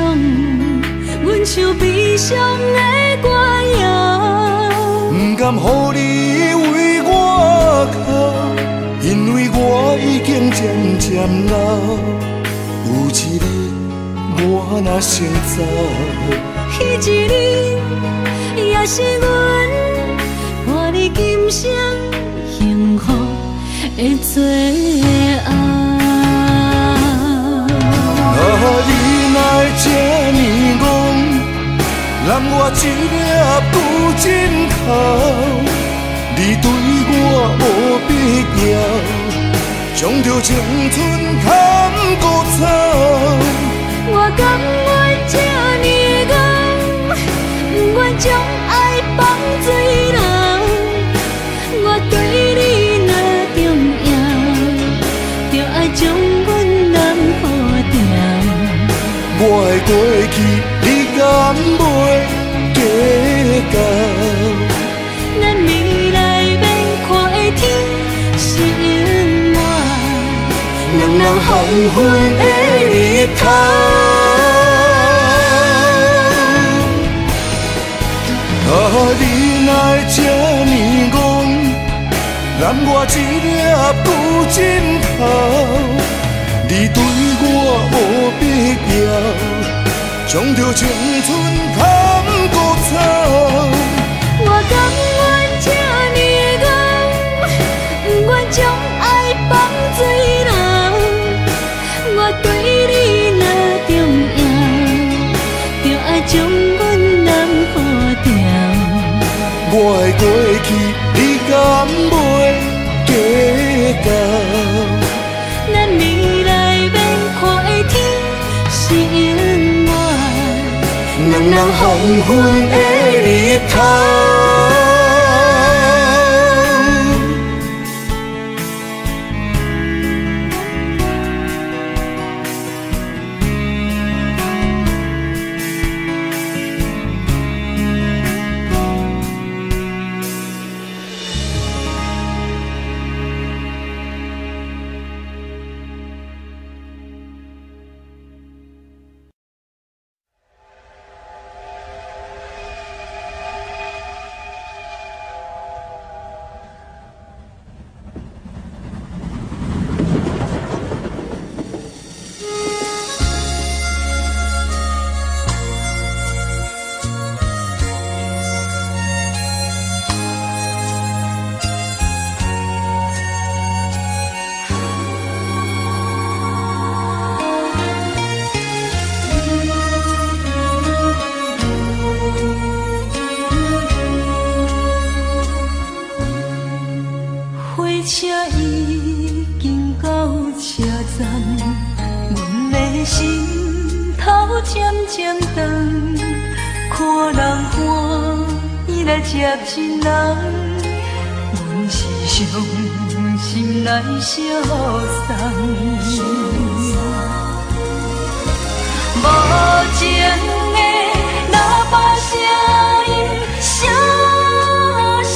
阮像悲伤的歌谣。不甘予你为我哭，因为我已经渐渐老。有一日我若先走，彼一日也是阮伴你今生幸福的最后。你若会这呢戆，揽我一粒旧枕头，你对我无必要，将着青春砍孤草。我甘愿这呢戆，不愿将爱放水流。我对你若重要，就爱将阮人付掉。我的过去，你敢袂计较？咱未来免看的天是永远，两人黄昏的日头。你若会这呢戆，揽我一粒旧枕头，你对我无必要，将着青春砍孤草。我甘愿这呢戆，不愿将爱放水流。我对你若重要，就爱将阮人付掉。我的过去，你敢袂计较？咱未来免看的天是永远，两人黄昏的日头。车已经到车站，阮的心头渐渐重，看人欢喜来接亲人，阮是伤心来相送。无情的喇叭声音，声声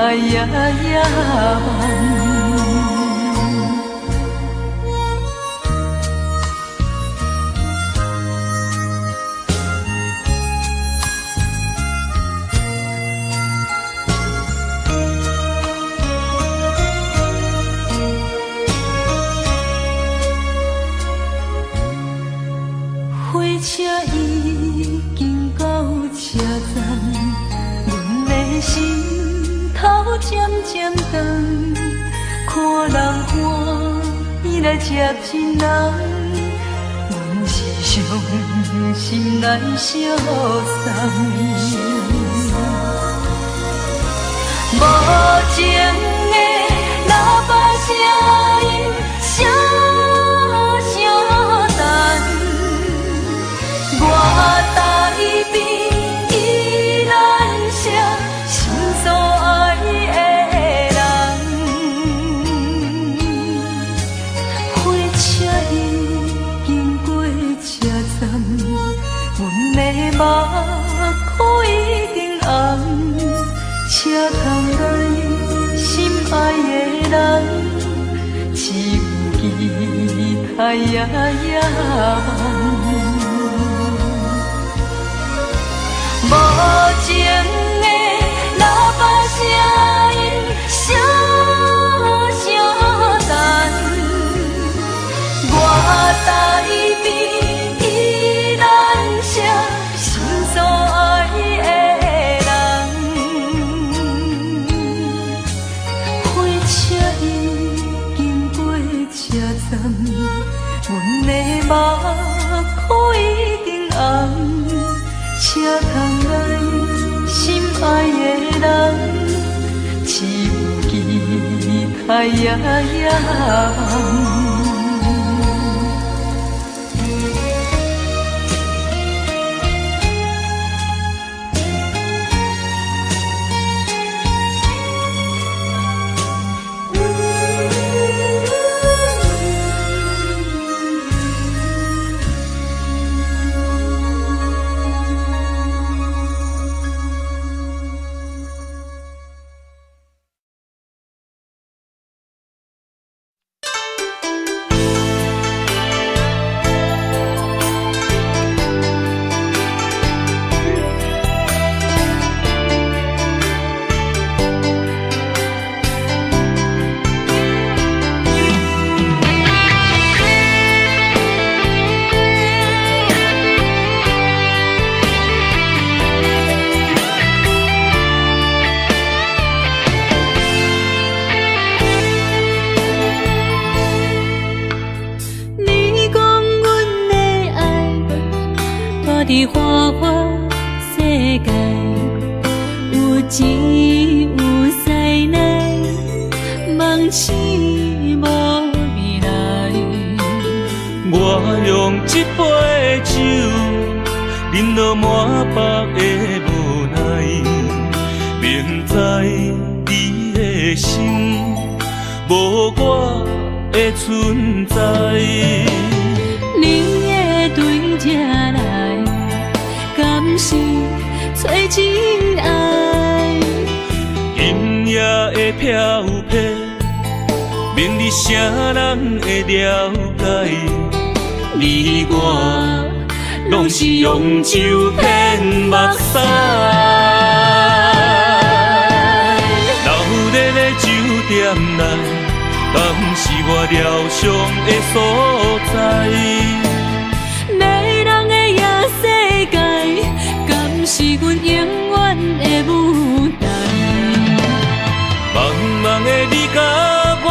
海呀呀梦。火车已经到车站，阮的心头渐渐长，看人欢喜来接亲人，阮是伤心来相送。无情的喇叭声音，声声淡。我台边依然写心所爱的人，火车已经过车站，阮的目眶已经红，车窗内心爱的人，只有期待呀呀梦。无情的喇叭声音，声声淡。我台边依然写心所爱的人，火车已经过车站，阮的目眶已经红。车窗内心爱的人，只有期待呀呀梦。伫花花世界，有钱有势来，梦醒无未来。我用一杯酒，饮落满腹的无奈，明知你的心无我的存在。你的对这来，敢是找真爱？今夜的飘撇，明日谁人会了解？你我拢是用酒骗目屎，流热的酒店内，敢是我疗伤的所在？迷人的夜世界，敢是阮永远的舞台？茫茫的你甲我，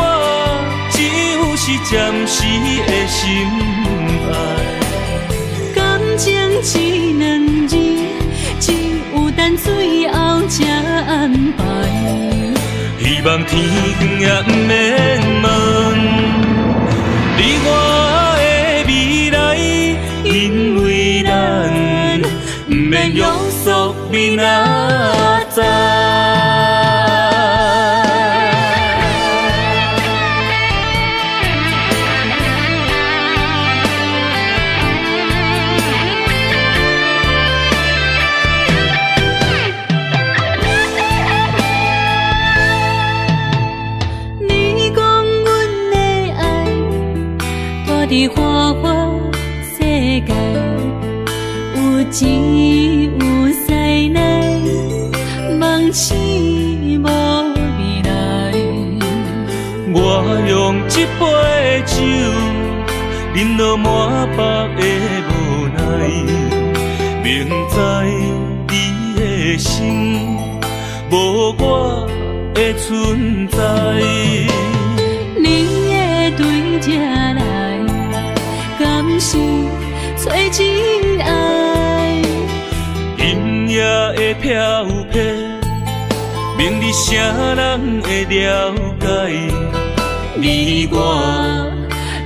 只有是暂时的心爱。感情只两字，只有等最后才安排。希望天光也不免问，你我的未来，因为咱不免约束明仔载。只有西来，梦醒无未来。我用一杯酒，饮落满腹的无奈，明知伊的心无我的存在。你的对这来，敢是找真爱？音乐的飘飘，明日啥人会了解？你我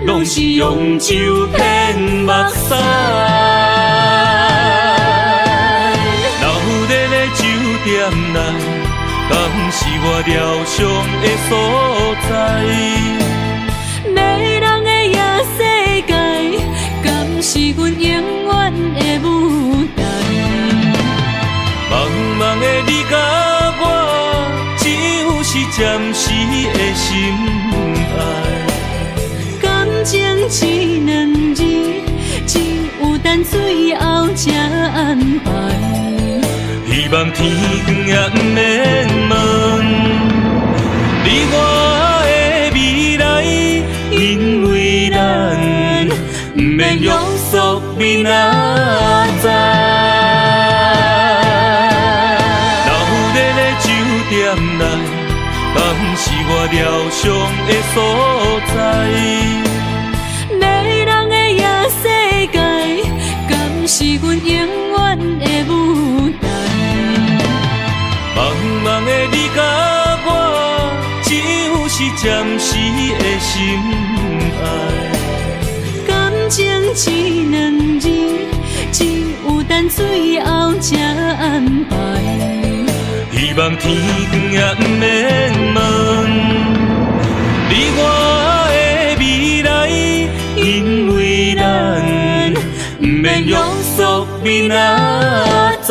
拢是用酒骗目屎，留在咧酒店内，敢是我疗伤的所在？迷人的夜世界，敢是阮永远的舞台？茫茫的你甲我，只有是暂时的心爱。感情只两字，只有等最后才安排。希望天光也不免问你我的未来，因为咱不免约束明仔载。留在咧酒店内，敢是我疗伤的所在？迷人的夜世界，敢是阮永远的舞台？茫茫的你甲我，只有是暂时的心爱。感情只两字，只有等最后才安排。希望天光也不免问你我的未来，因为咱不免约束明仔载。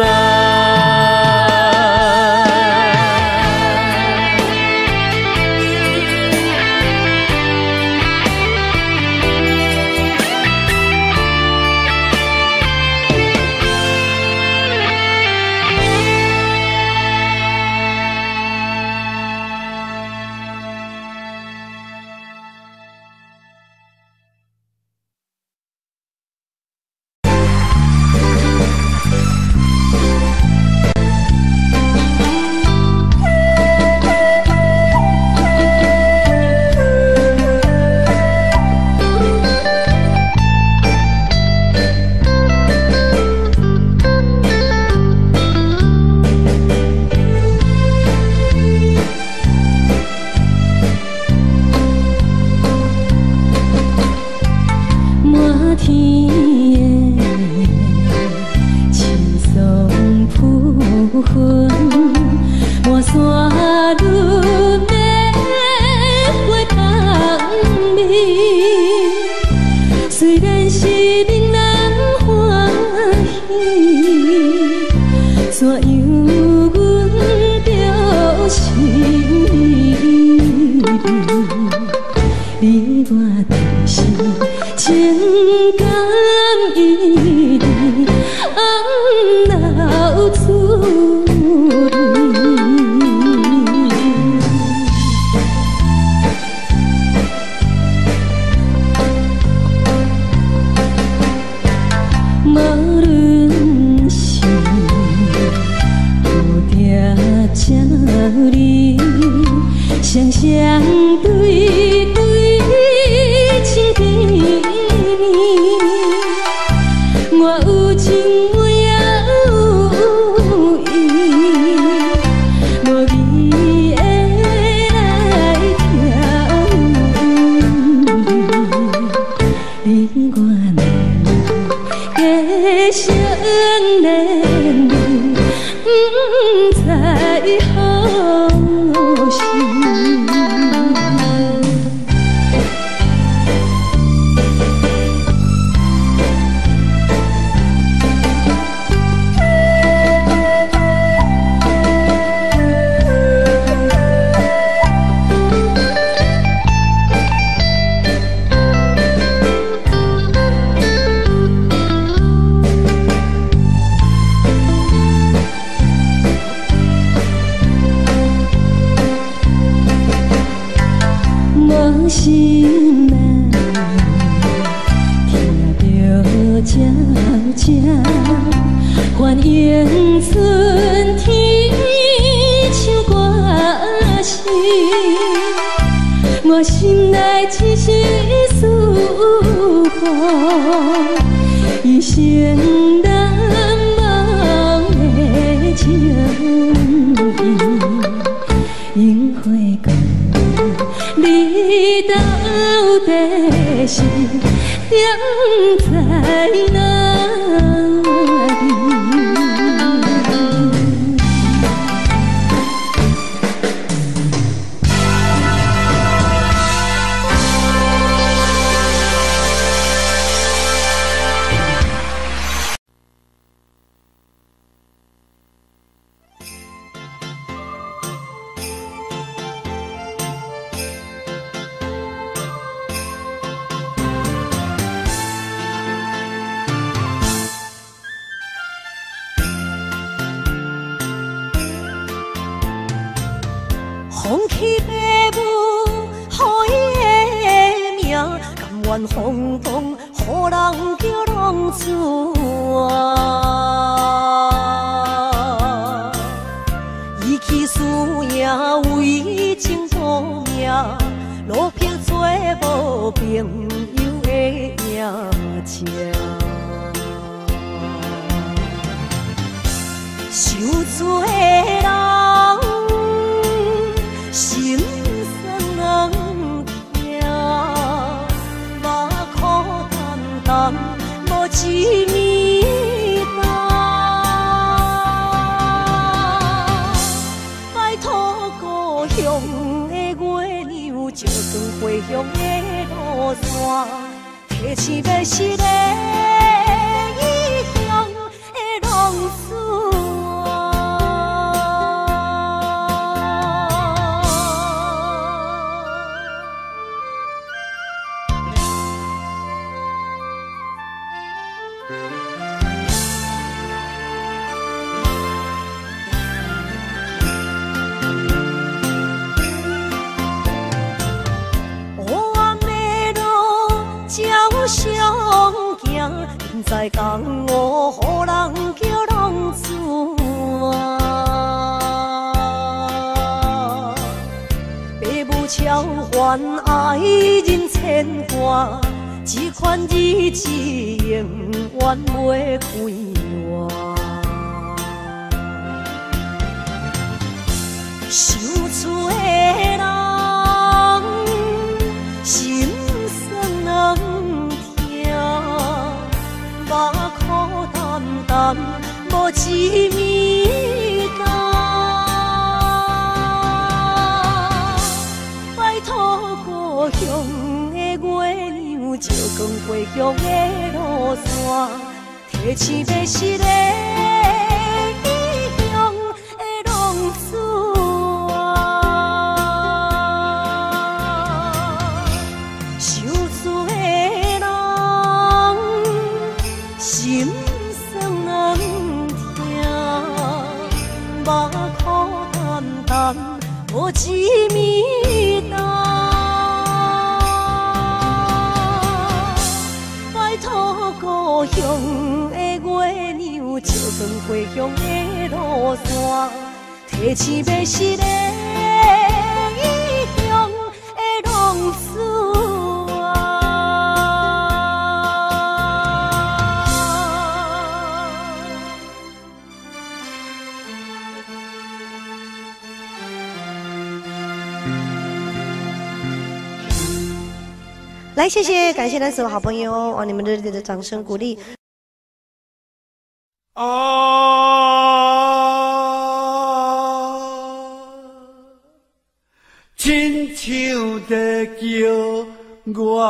这欢迎春天唱歌声，我心内只是思念一生难忘的情谊。樱花讲，你到底是踮在哪里？风起爸母，予伊的名，甘愿轰动，予人叫浪子啊！伊去输赢为情搏命，路撇做无朋友的赢情。受罪的人。心酸人听，目眶淡淡，无一面重。拜托故乡的月亮，照光回乡的路线，提醒要是个异乡的浪子。在江湖，予人叫浪子啊！爸母超还爱人千万，这款日子永远袂开完。受罪的人，心酸人听。目眶淡淡，无一面重。拜托故乡的月亮，照光回乡的路线，提醒要是个异乡的浪子啊！受罪的人。心酸人听，目眶淡淡，无一面重。拜托故乡的月亮，照光回乡的路线，提醒要是个异乡的浪子啊！来，谢谢，感谢来所有好朋友，哇，你们热烈的掌声鼓励。亲像在叫我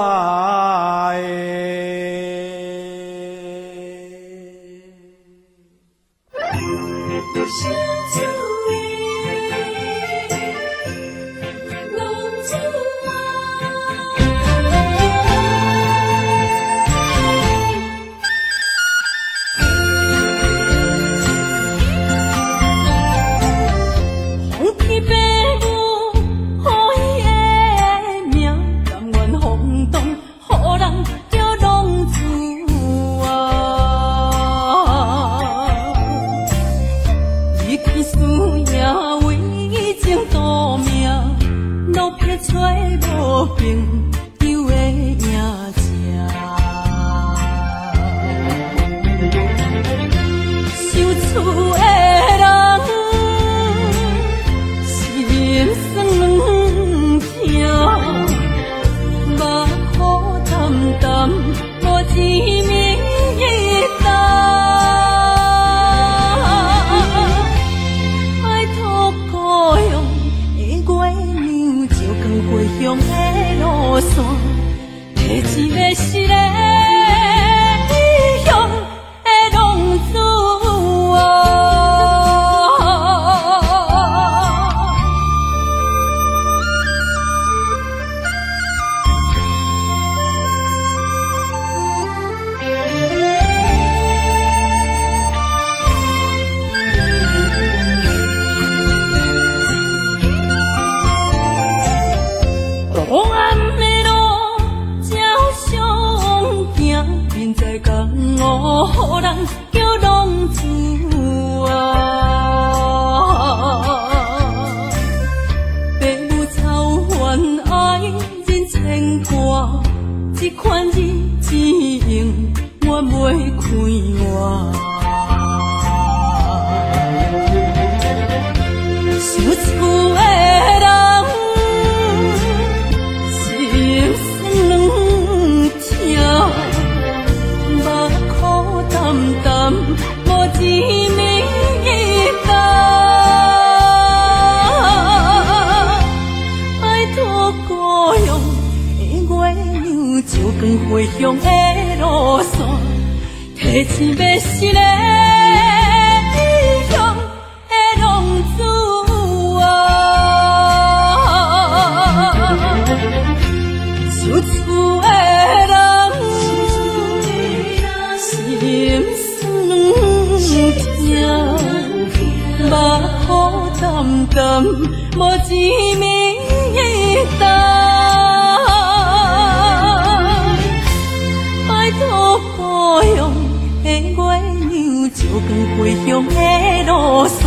不知江湖人叫浪子啊，父母操怨爱人牵挂，这款日子用我袂开我。想厝的人心酸两条，目苦淡淡无滋味甘，爱托故乡的月亮照光回乡的路线，提醒要是个异乡的浪子。有厝的人，心酸两条，目苦淡淡，无滋味甘。拜托故乡的月亮照光回乡的路线，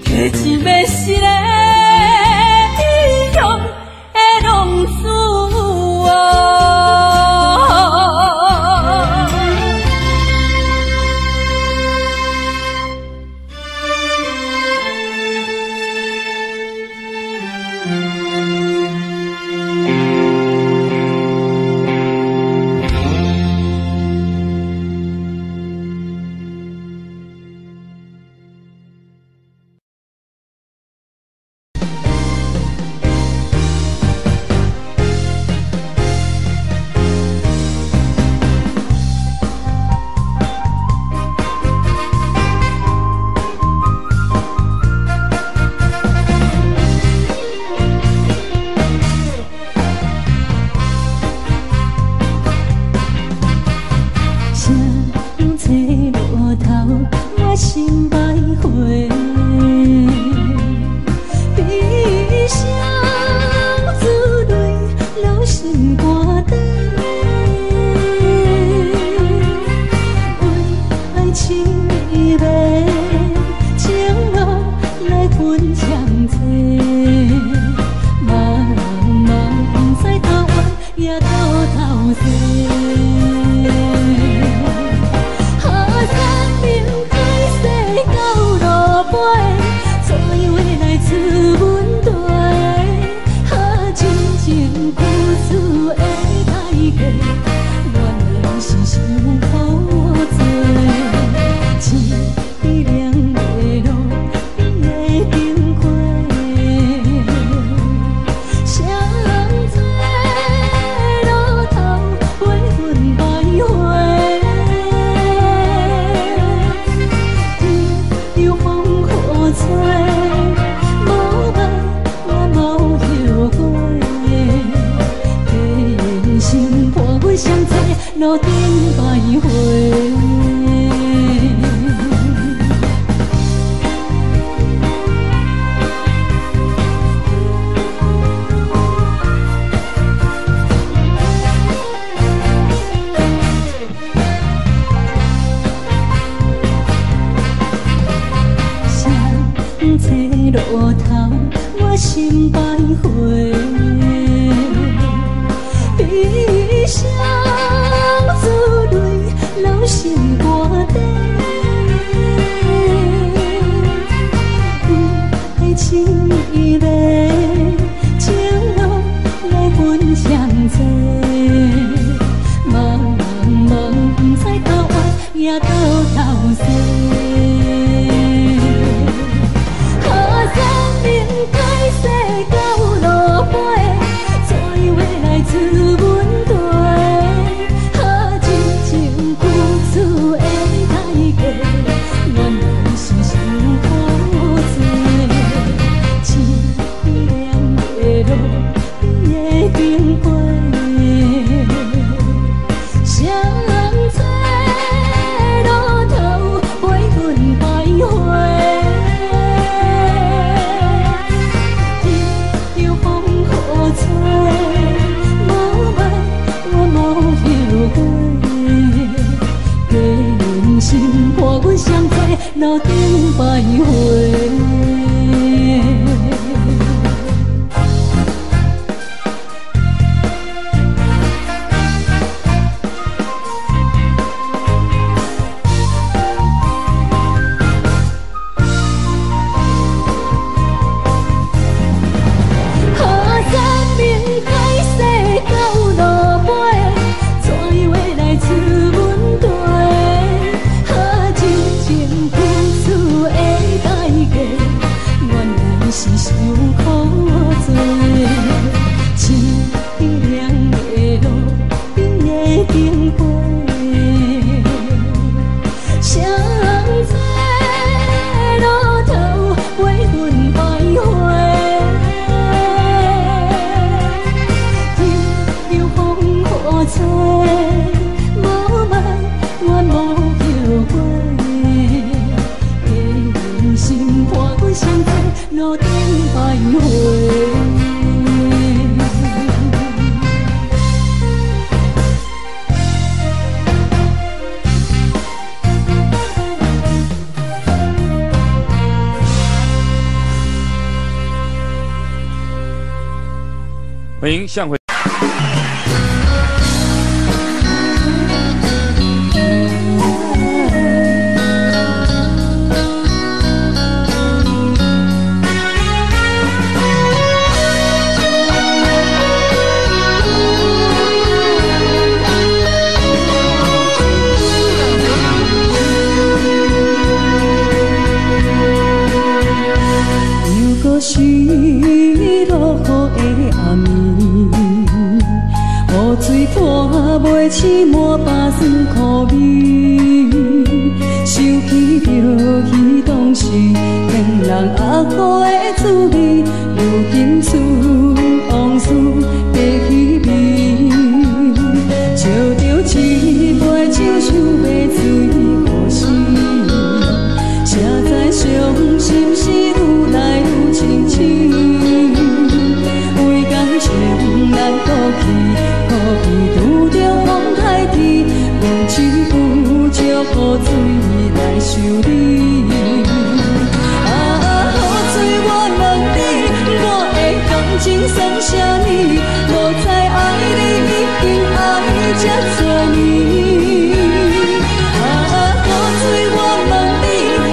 提醒要是个异乡的浪子。路顶徘徊。相册路头，我心徘徊。悲伤。流心肝底，爱情意味，情路来分相济，茫茫不知到弯也到头西。好生命改写到路尾，再回来自阮地。相册路路顶徘徊。欢迎向回。袂起满巴酸苦味，想起着彼当时骗人压苦的滋味，如今思往事加稀微，笑着一杯酒想要醉过时，谁知伤心事愈来愈清醒，为感情难过去，可比拄着风台天，阮只有借雨水来修理。啊，雨水我问你，我的感情算啥呢？无知爱你已经爱这多年。啊，雨水我问你，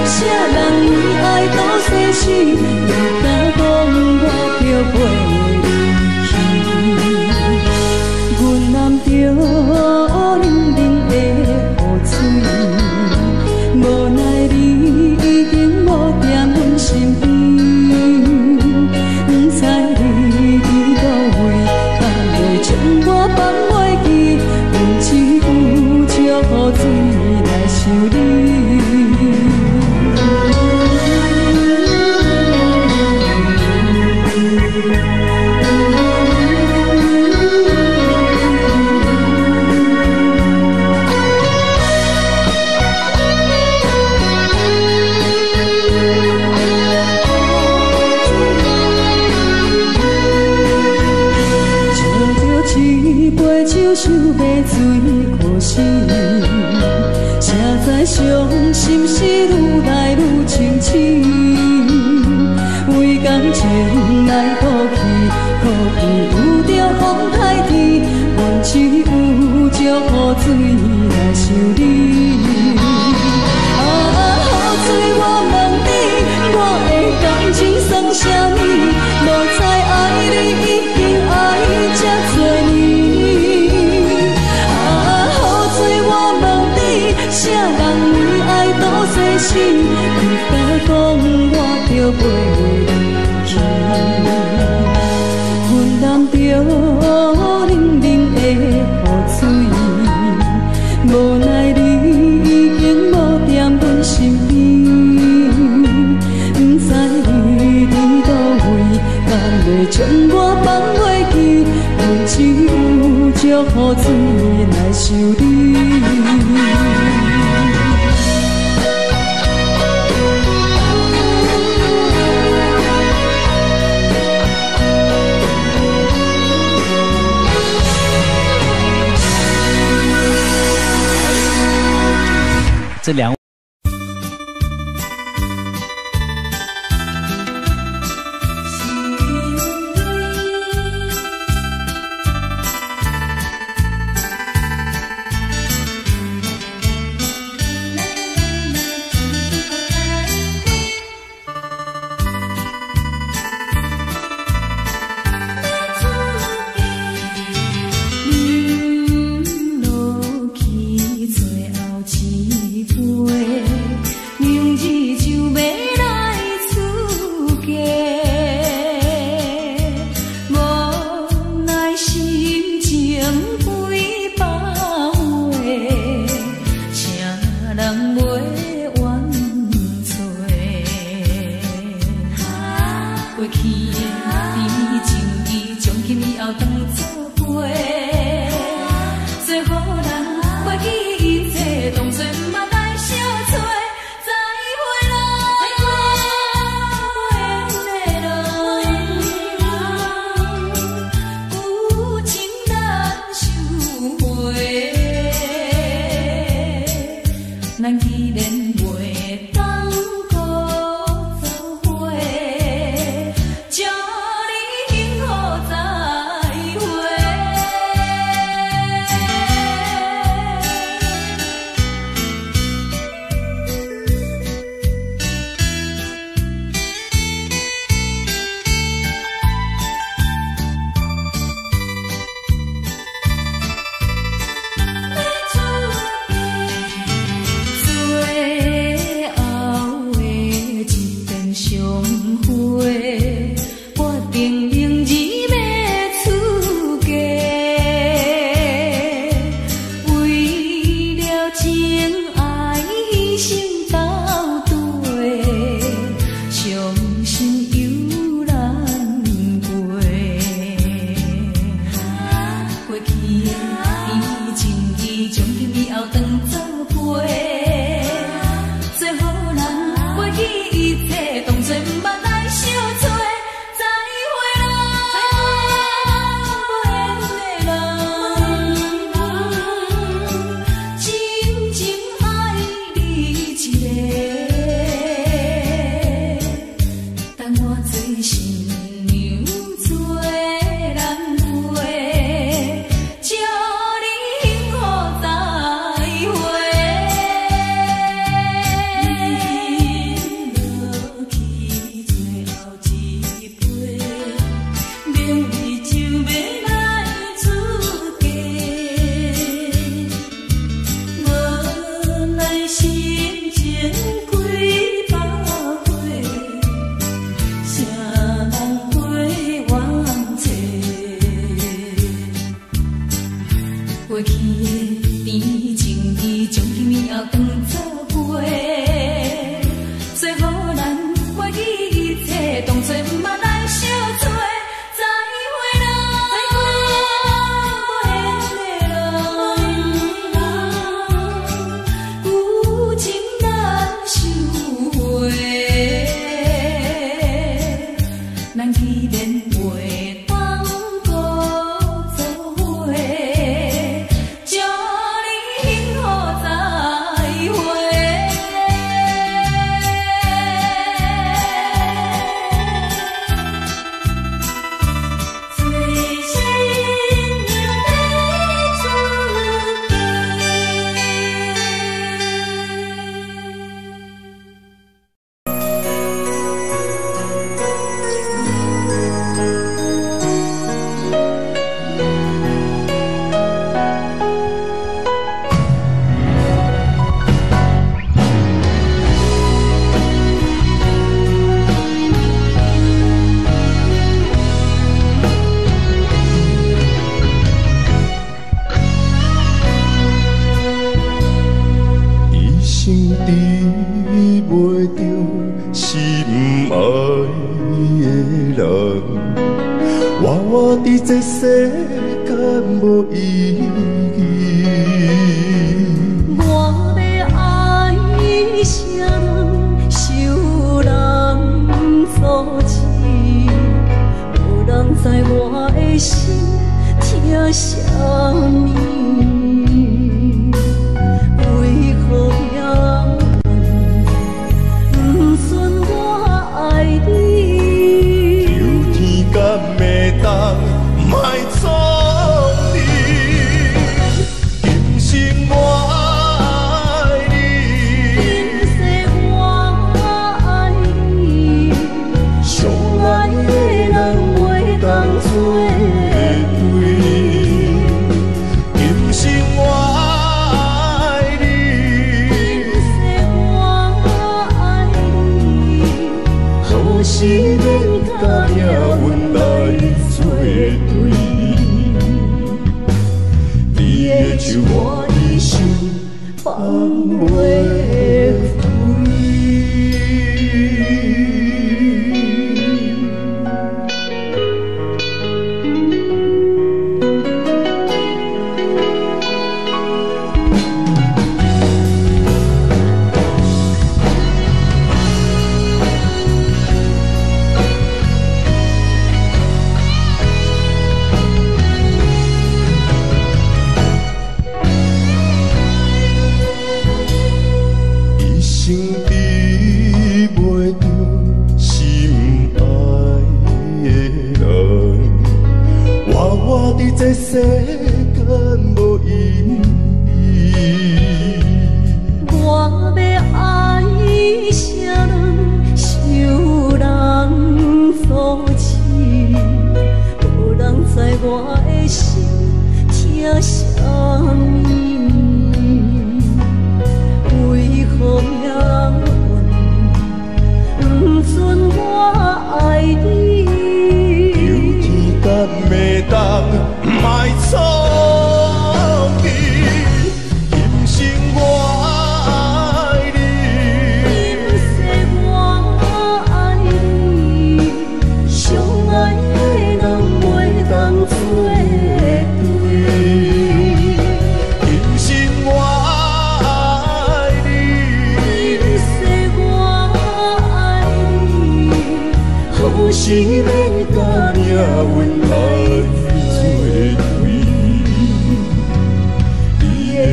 啥人为爱到生死？你敢讲我漂泊？着冷冷的雨水，无奈你已经无在阮身边，不知你伫倒位，敢会将我放袂记？阮只有借雨水来想你。想要醉过时，谁知伤心事愈来愈清醒，为感情来过去，可比有着风台天，阮只有借雨水来想你。啊，雨水我问你，我的感情算啥呢？无知爱你已经爱这多年。啥人为爱到生死？你敢讲我着袂记？阮淋着冷冷的雨水，无奈你已经无在阮身边，不知你伫倒位，敢会将我放袂记？阮只有借雨水来想你。这两一杯，明日就要来出嫁，无奈心情几百回，请人袂完找。过去的甜情意，从今以后当作陪。最好咱袂记一切，当作毋捌来相找。再会啦，有情难收回。咱既然袂当搁做伙，祝你幸福再会。最后的一遍相会，我定明日要出嫁，为了情爱牺牲斗对，伤心犹难过。过去的甜情意，从今以后当作陪。最好咱袂记一切，当作毋捌来相找。再会啦，真情爱你一个，等我做新娘做人陪，祝你幸福再会。落去最后一杯，明日就要来出嫁，无奈心情几百回，谁人陪冤找？过去的甜情意，从今以后当作陪。最好咱袂记一切，当作毋捌来相找。再会啦，有情难收回。咱既然袂当搁做伙，祝你幸福再会。最新娘要出一生治袂着心爱的人，活活伫这世间无意义。我要爱谁人，受人所欺，无人知我的心疼啥物。为何要不算我爱你？有天敢会当卖错你，今生我爱你，今世我爱你，相爱的人袂当做是免甲命运来作对。你的手我的心放袂开。这世间无意义，我要爱啥人，受人所欺，无人知我的心疼啥物，为何命运不准我爱你？有天敢袂当。卖错意，今生我爱你，今世我爱你，相爱的人袂当做对。今生我爱你，今世我爱你，好是免甲命运来。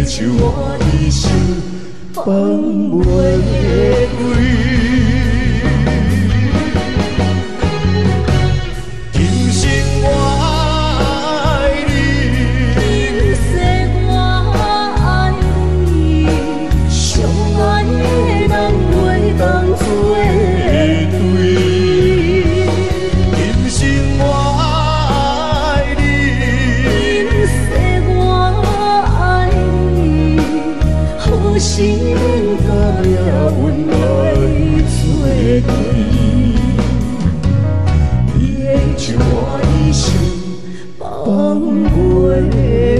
手我的心放袂开，今生我爱你，今世我爱你，相爱的人袂当做对。今生我爱你，今世我爱你。好是免甲命运来作对，你的手我的心放袂开。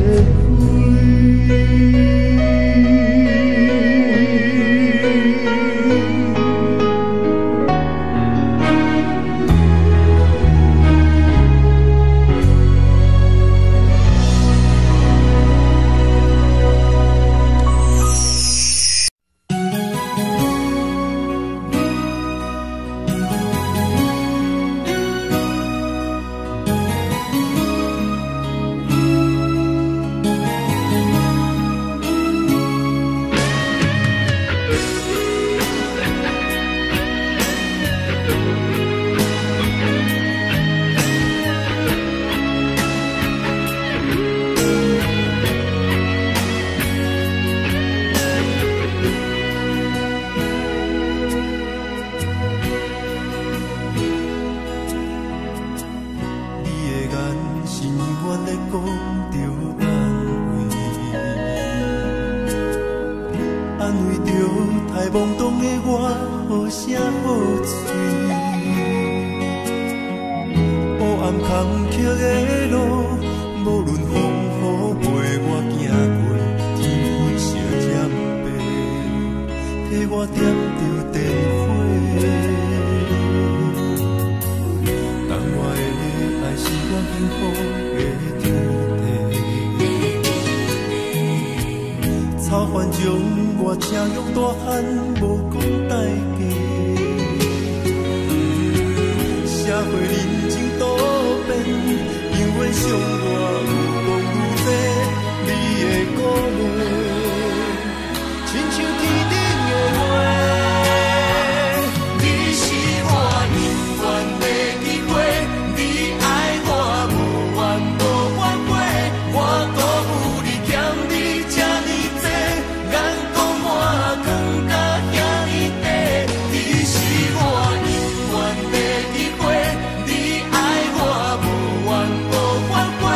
关过。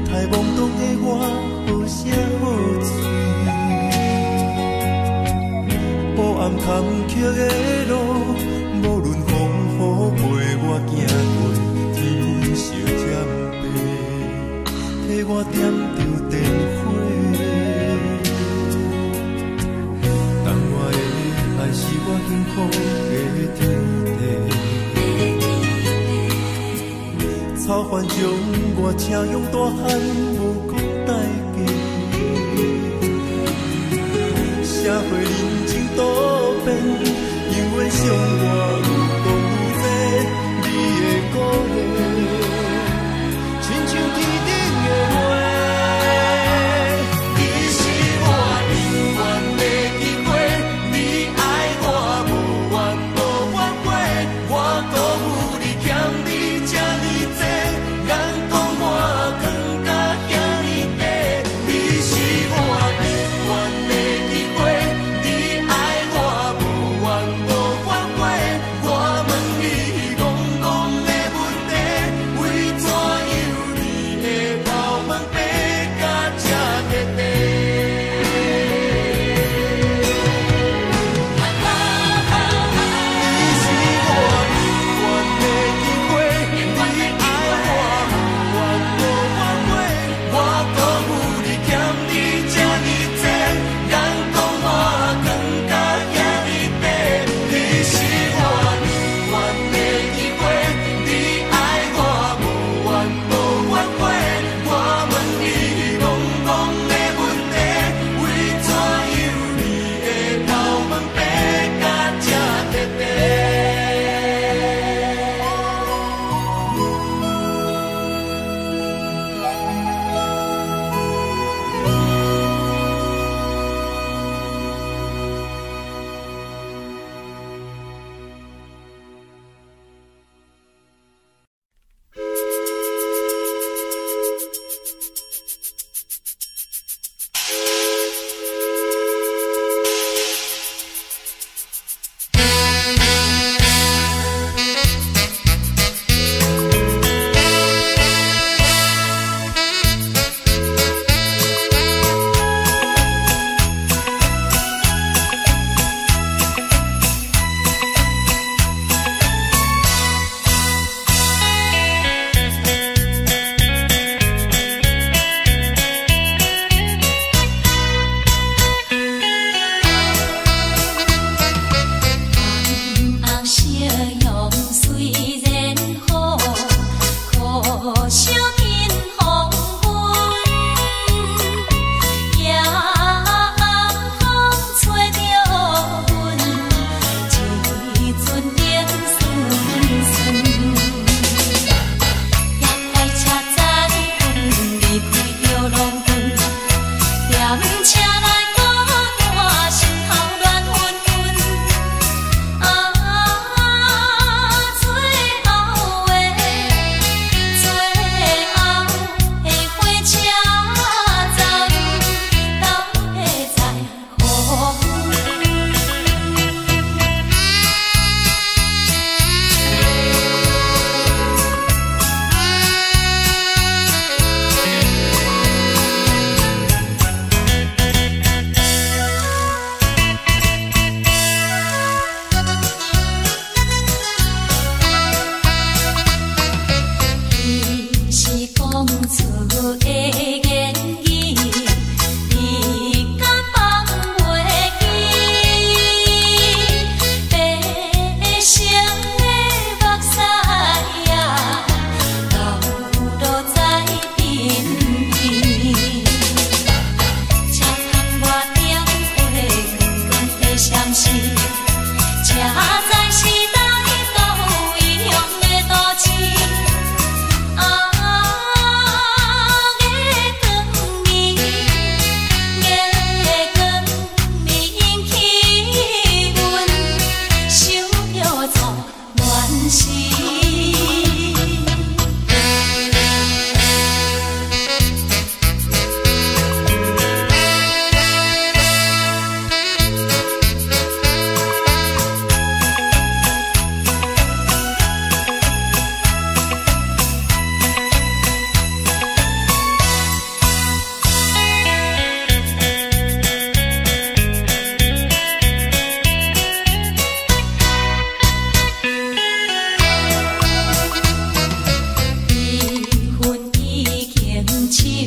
太懵懂的我，好声好嘴。黑暗坎坷的路，无论风雨陪我行过，天昏烧渐白，替我点着灯火。当我的爱是我幸福的天地，草原将我请用大汉，无讲代价。社会人情多变，永远相我愈讲愈多，你的鼓励，亲像天顶的花。你是我永远的机会，你爱我无怨无怨悔，我辜负你欠你这呢多，人讲我更加。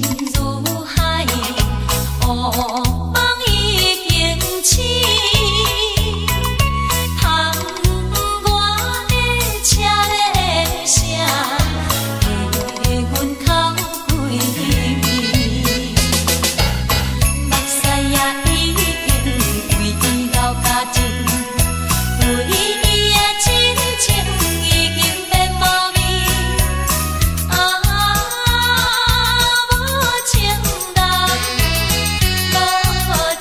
心如海，乌梦已经醒。窗外的车的声，替阮哭几暝。目屎也已经为伊流甲尽，为伊的真情已经变无味。无情人，无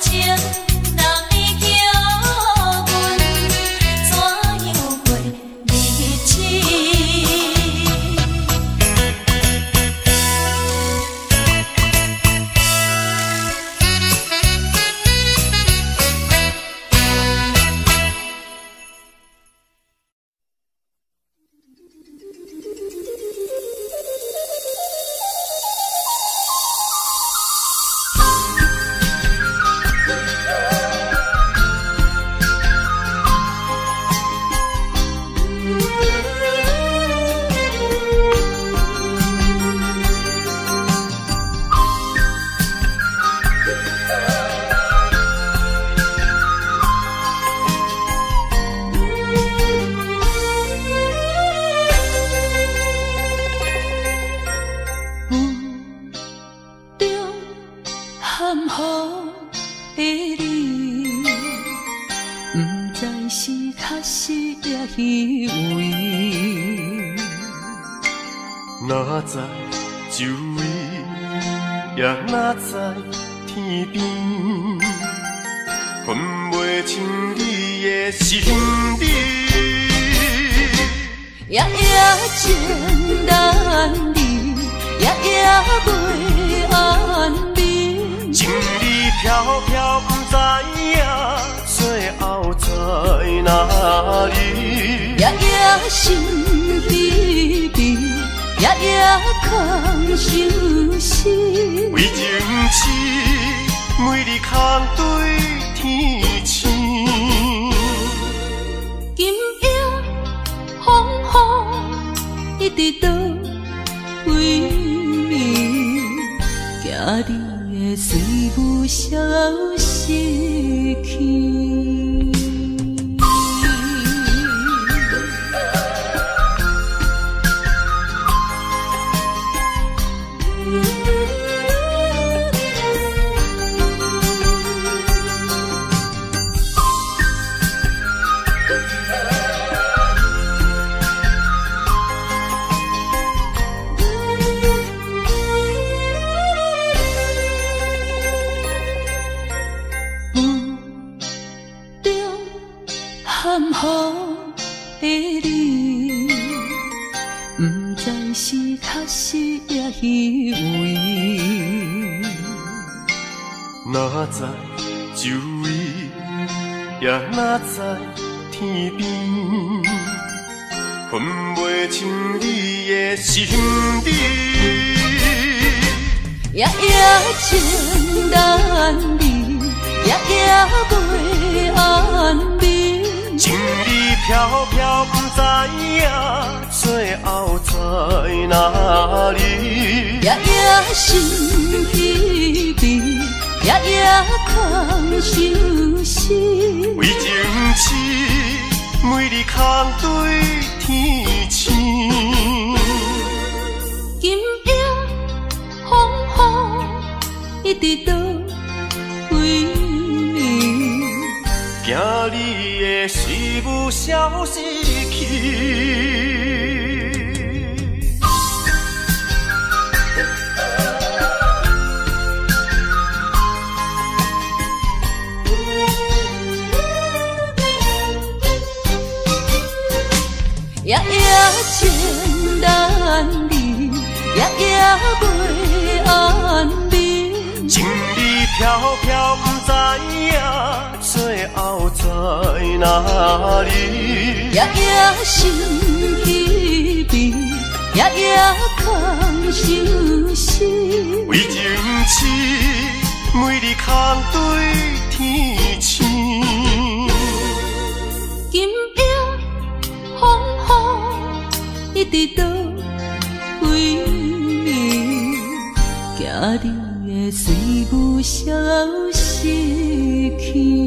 情人你叫阮怎样过日子？含糊的你，不知是确实也虚伪。哪知周围，也哪知天边，分袂清你的心理。夜夜情难离，夜夜袂安眠。情理飘飘，不知影最后在哪里。夜夜心悲悲，夜夜空相思。为情痴，每日空对天星。今夜风雨一直倒位，惊你的随无消息去。含糊的你，不知是确实也虚伪。哪知周围，也哪知天边，分袂清你的心理。夜夜情难离，夜夜袂安眠。情理飘飘，不知影最后在哪里。夜夜心悲悲，夜夜空相思。为情痴，每日空对天星。今夜风雨一直倒位，惊你的随无消息去。夜夜情难离，夜夜袂安眠。情理飘飘，不知影最后在哪里。夜夜心悲悲，夜夜空相思。为情痴，每日空对天星。今夜风雨一直倒位，惊你会随舞消失去。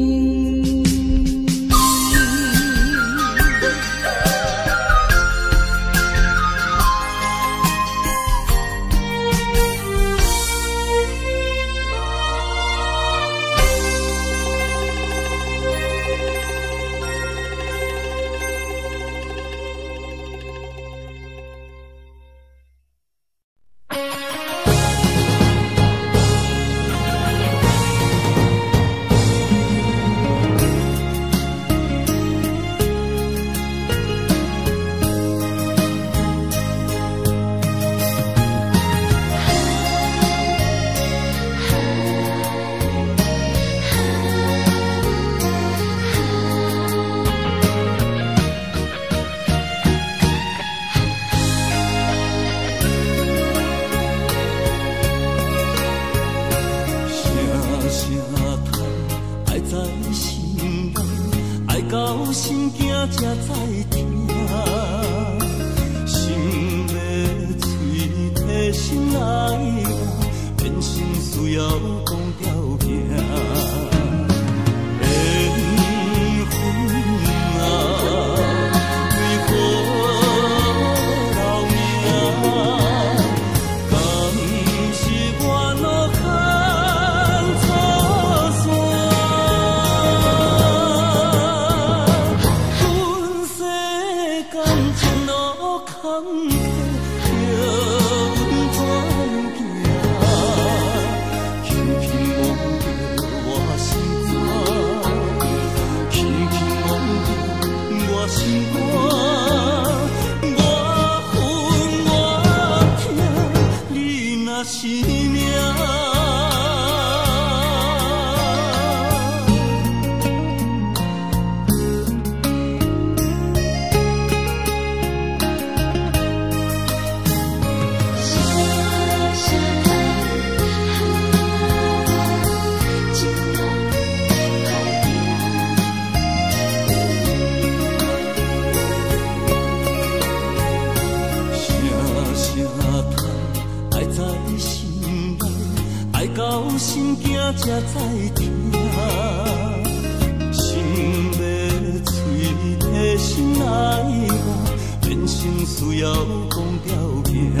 才知听，心要嘴提心来话，变成需要讲条命。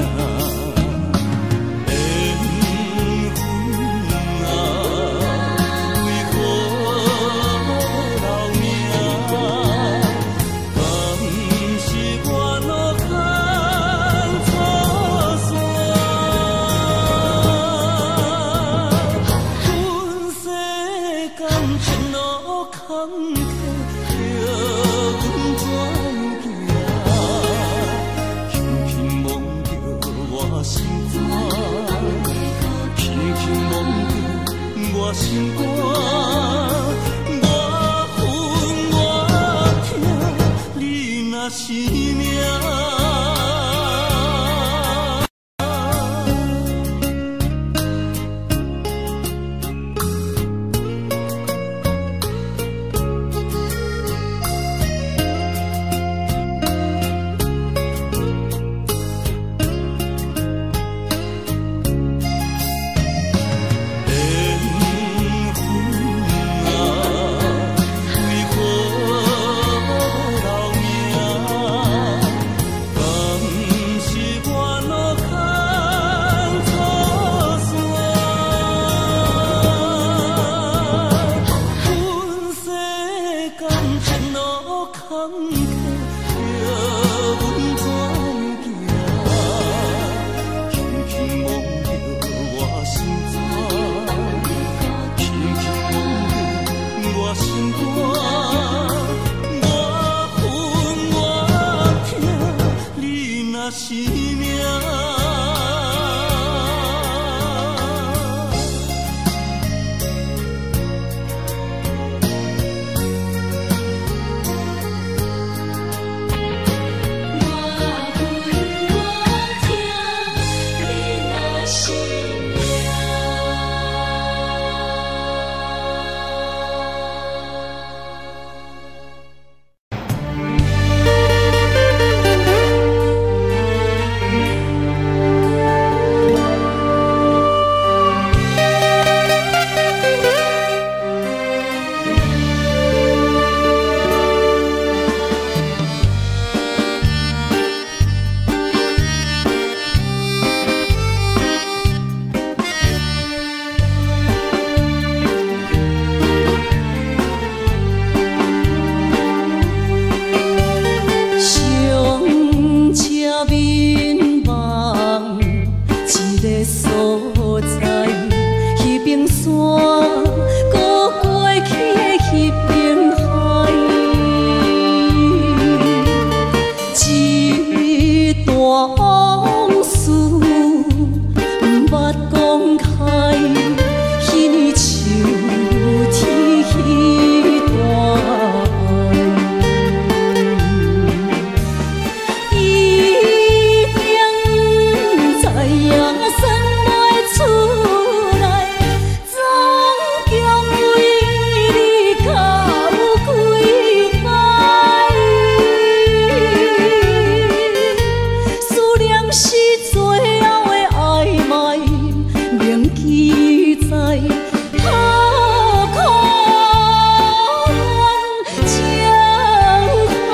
心肝，我恨我痛，你若是命。苦苦情怀。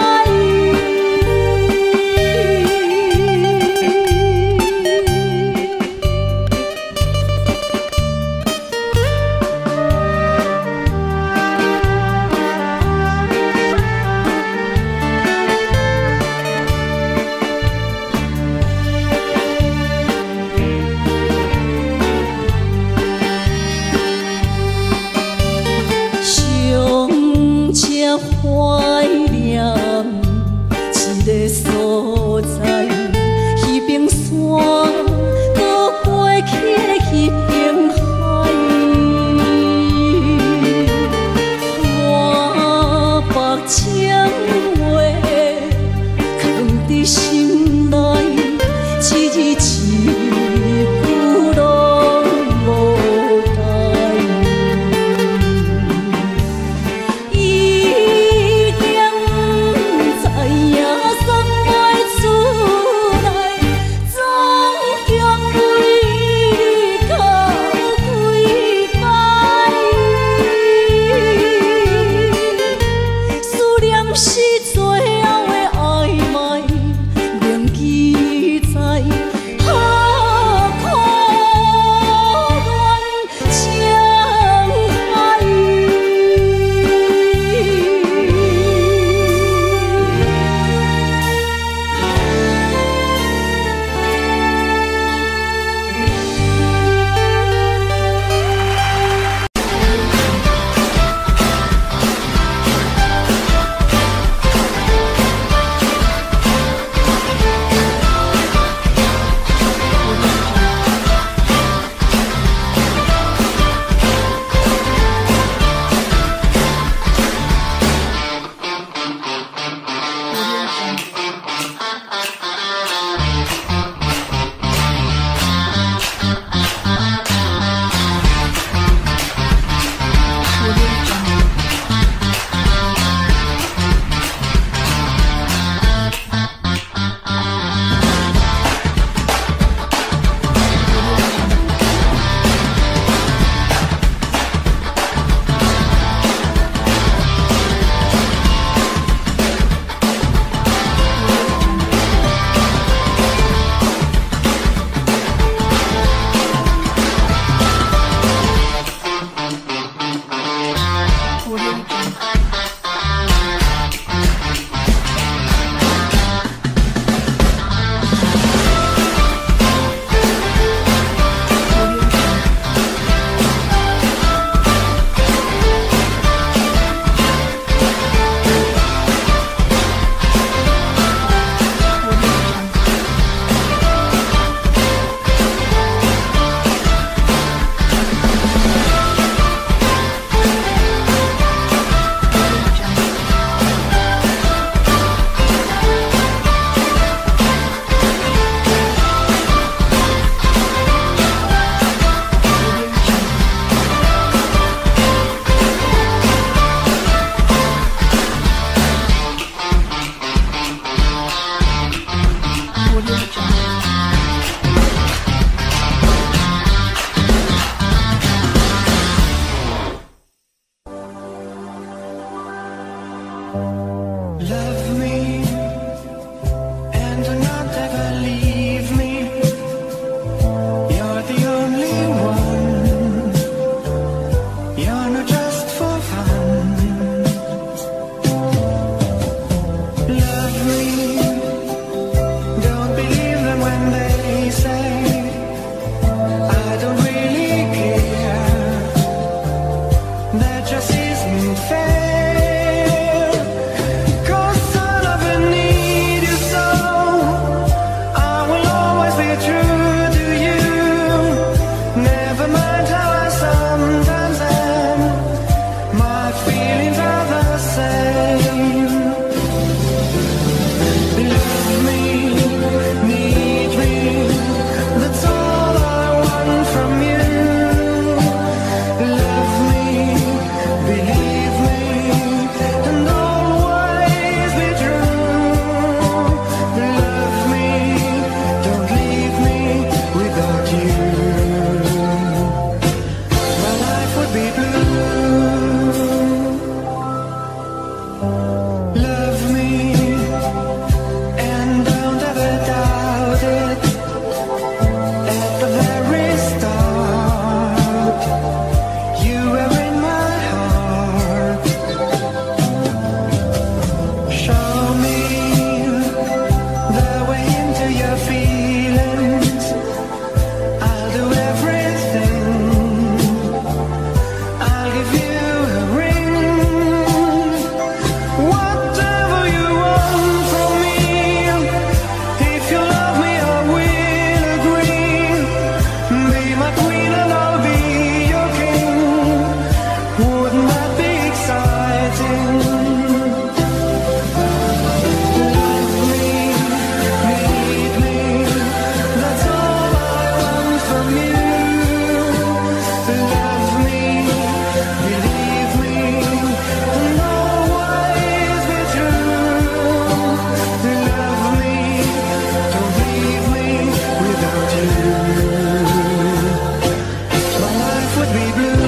be blue.